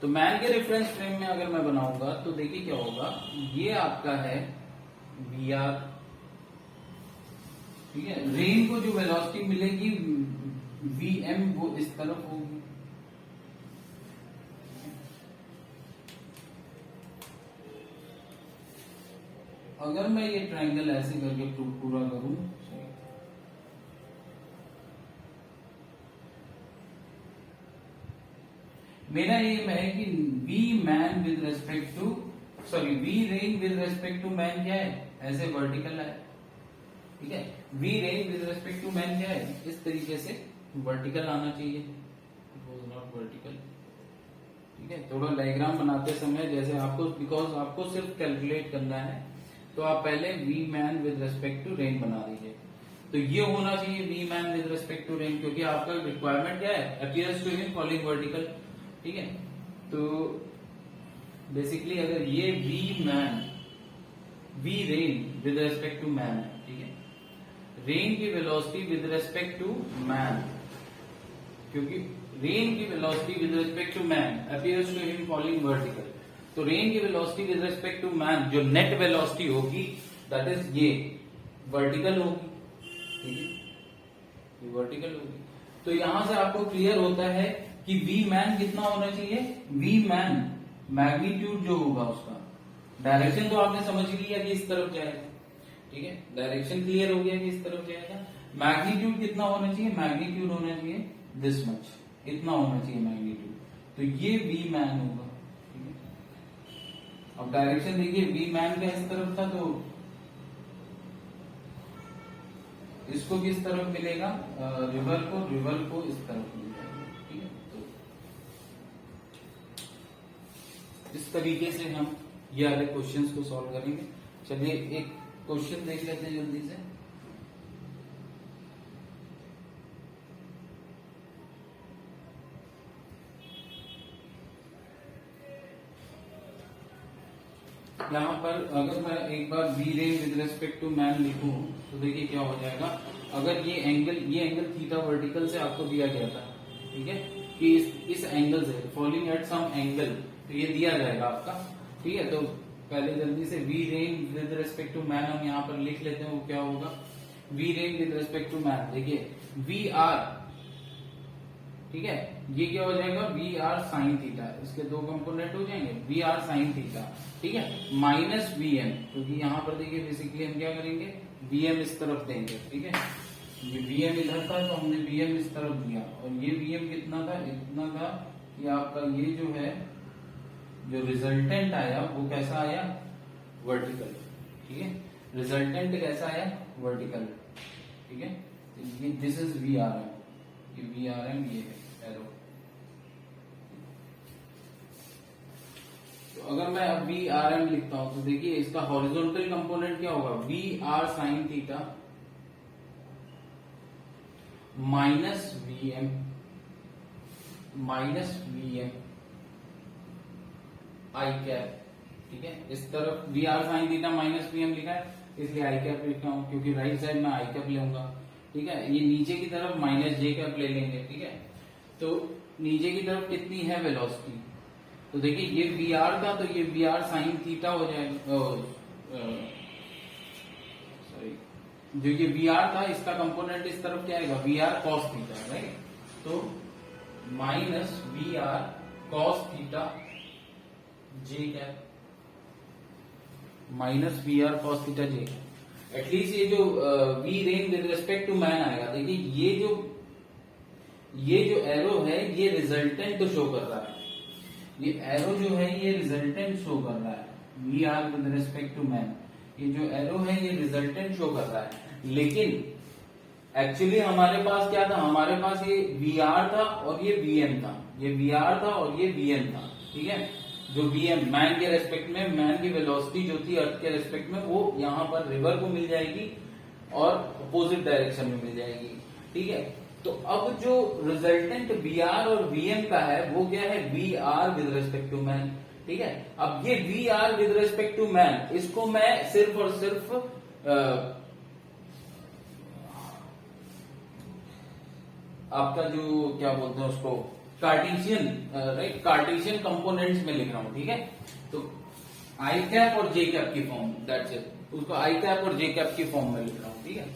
तो मैन के रेफरेंस फ्रेम में अगर मैं बनाऊंगा तो देखिए क्या होगा, ये आपका है वी आर। ठीक है, रेन को जो वेलोसिटी मिलेगी वी एम, वो इस तरफ होगी। अगर मैं ये ट्रायंगल ऐसे करके पूरा करूं, मेरा एम है कि V man with respect to, sorry V rain with respect to man क्या है? ऐसे वर्टिकल है। ठीक है, V rain with respect to man क्या है? इस तरीके से वर्टिकल आना चाहिए, इट वाज नॉट वर्टिकल। ठीक है, थोड़ा डायग्राम बनाते समय जैसे आपको, बिकॉज आपको सिर्फ कैलकुलेट करना है, तो आप पहले V man with respect to rain बना दीजिए। तो ये होना चाहिए V man with respect to rain, क्योंकि आपका रिक्वायरमेंट क्या है? Appears to him following vertical. ठीक है, तो बेसिकली अगर ये V rain with respect to man है। ठीक है, रेन की velocity with respect to man, क्योंकि रेन की velocity with respect to man appears to him following vertical. तो रेन की velocity with respect to man जो नेट वेलोसिटी होगी दैट इज ये वर्टिकल होगी। ठीक है, ये वर्टिकल होगी। तो यहां से आपको क्लियर होता है कि वी मैन कितना होना चाहिए? वी मैन मैग्नीट्यूड जो होगा उसका, डायरेक्शन तो आपने समझ लिया कि इस तरफ जाएगा। ठीक है, डायरेक्शन क्लियर हो गया कि इस तरफ जाएगा। मैग्नीट्यूड कितना होना चाहिए? मैग्नीट्यूड होना चाहिए दिस मच, इतना होना चाहिए मैग्नीट्यूड। तो ये वी मैन होगा। ठीक है, अब डायरेक्शन देखिए, वी मैन का इस तरफ था, तो इसको किस तरफ मिलेगा? रिवर को इस तरफ मिल जाएगा। ठीक है, तो इस तरीके से हम ये वाले क्वेश्चंस को सॉल्व करेंगे। चलिए एक क्वेश्चन देख लेते हैं जल्दी से। यहाँ पर अगर मैं एक बार V rain with respect to man लिखूं तो देखिए क्या हो जाएगा। अगर ये एंगल थीटा वर्टिकल से आपको दिया गया था, ठीक है, कि इस एंगल से फॉलोइंग एट सम एंगल, तो ये दिया जाएगा आपका। ठीक है, तो पहले जल्दी से V rain with respect to man हम यहाँ पर लिख लेते हैं। वो क्या होगा? V rain with respect to man, देखिए वी आर, ठीक है, ये क्या हो जाएगा वी आर साइन थीटा, इसके दो कंपोनेंट हो जाएंगे वी आर साइन थीटा, ठीक है, माइनस वी एम, क्योंकि यहाँ पर देखिए बेसिकली हम क्या करेंगे वी एम इस तरफ देंगे, ठीक है, ये वी एम इधर था तो हमने वी एम इस तरफ दिया, और ये वी एम कितना था, इतना था कि आपका ये जो है जो रिजल्टेंट आया वो कैसा आया, वर्टिकल, ठीक है, रिजल्टेंट कैसा आया, वर्टिकल, ठीक है, ये this is V R M, ये वी आर एम ये है एरो। तो अगर मैं अब वी आर एम लिखता हूं तो देखिए इसका हॉरिजॉन्टल कंपोनेंट क्या होगा, V R sine theta minus V M I cap, ठीक है, इस तरफ V R sine theta minus V M लिखा है इसलिए आई कैप लिखा हूं, क्योंकि राइट साइड में आई कैप लूंगा, ठीक है, ये नीचे की तरफ माइनस जे कैप ले लेंगे, ठीक है, तो नीचे की तरफ कितनी है वेलोसिटी, तो देखिए ये वी आर था तो ये वी आर साइन थीटा हो जाएगा, सॉरी, जो ये वी आर था इसका कंपोनेंट इस तरफ क्या आएगा, V R cos theta, right, तो minus V R cos theta J cap, minus V R cos theta J, at least ये जो V rain with respect to man आएगा, देखिए ये जो एरो है ये रिजल्टेंट तो शो कर रहा है, ये एरो जो है ये रिजल्टेंट शो कर रहा है, V R with respect to man, ये जो एरो है ये रिजल्टेंट शो कर रहा है, लेकिन एक्चुअली हमारे पास क्या था, हमारे पास ये वी आर था और ये वी एम था, ये वी आर था और ये वी एम था, ठीक है, जो वी एम मैन के रेस्पेक्ट में, मैन की वेलोसिटी जो थी अर्थ के रेस्पेक्ट में वो यहाँ पर रिवर को मिल जाएगी और अपोजिट डायरेक्शन में मिल जाएगी, ठीक है, तो अब जो रिजल्टेंट वी आर और वी एम का है वो क्या है, V R with respect to man, ठीक है, अब ये V R with respect to man इसको मैं सिर्फ और सिर्फ आपका जो क्या बोलते हैं उसको कार्टेशियन, राइट, कार्टेशियन कंपोनेंट्स में लिख रहा हूं, ठीक है, तो आई कैप और जे कैप की फॉर्म, दैट्स इट, उसको आई कैप और जे कैप की फॉर्म में लिख रहा हूं, ठीक है,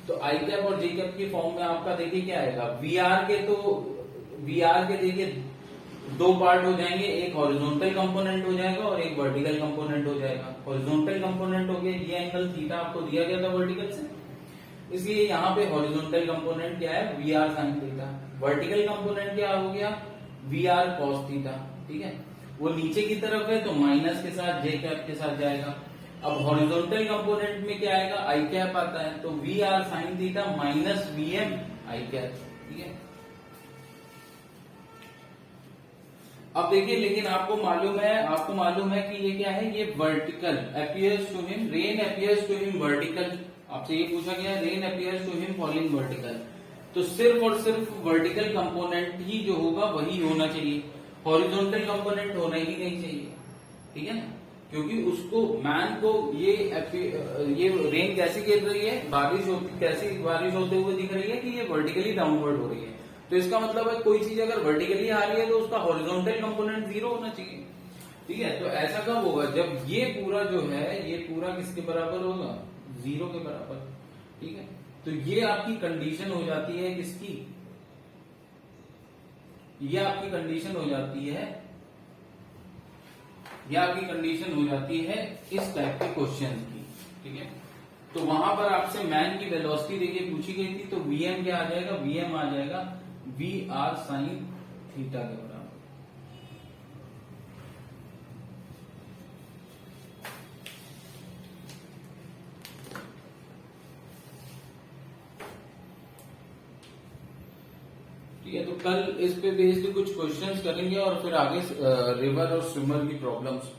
तो आई कैप और जे कैप की फॉर्म में आपका देखिए क्या आएगा, वी आर के देखिए दो पार्ट हो जाएंगे, एक हॉरिजॉन्टल कंपोनेंट हो जाएगा और एक वर्टिकल कंपोनेंट हो जाएगा, हॉरिजॉन्टल कंपोनेंट हो गया ये एंगल थीटा आपको दिया गया था वर्टिकल से, इसलिए यहाँ पे हॉरिजॉन्टल कंपोनेंट क्या है, V R sine theta, vertical component क्या हो गया, वी आर कॉस थीटा, ठीक है, वो नीचे की तरफ है तो माइनस के साथ जे कैप के साथ जाएगा, अब हॉरिजॉन्टल कंपोनेंट में क्या आएगा, आई कैप आता है, तो V R sine theta minus V M I cap, ठीक है, अब देखिए लेकिन आपको मालूम है कि ये क्या है, ये vertical appears to him, rain appears to him vertical, आपसे ये पूछा गया rain appears to him falling vertical, तो सिर्फ और सिर्फ वर्टिकल कंपोनेंट ही जो होगा वही होना चाहिए, हॉरिजॉन्टल कंपोनेंट होना ही नहीं चाहिए, ठीक है ना, क्योंकि उसको मैन को ये रेन कैसी गिर रही है, कैसी बारिश होते हुए दिख रही है कि ये वर्टिकली डाउनवर्ड हो रही है, तो इसका मतलब है कोई चीज अगर वर्टिकली आ रही है तो उसका हॉरिजॉन्टल कंपोनेंट जीरो होना चाहिए, ठीक है, तो ऐसा कब होगा, जब ये पूरा जो है ये पूरा किसके बराबर होगा, जीरो के बराबर, ठीक है, तो ये आपकी कंडीशन हो जाती है किसकी, ये आपकी कंडीशन हो जाती है, यह आपकी कंडीशन हो जाती है इस टाइप के क्वेश्चन की, ठीक है, तो वहां पर आपसे मैन की वेलोसिटी देखिए पूछी गई थी, तो वीएम क्या आ जाएगा, वीएम आ जाएगा वी आर साइन थीटा के बराबर, ठीक है, तो कल इस पे बेस्ड कुछ क्वेश्चंस करेंगे और फिर आगे रिवर और स्विमर की प्रॉब्लम्स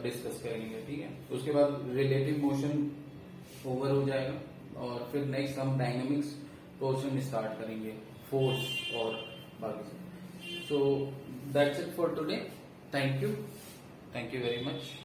डिस्कस करेंगे, ठीक है, उसके बाद रिलेटिव मोशन ओवर हो जाएगा और फिर नेक्स्ट हम डायनामिक्स पोर्शन स्टार्ट करेंगे, फोर्स और बाकी सब, so that's it for today, thank you very much.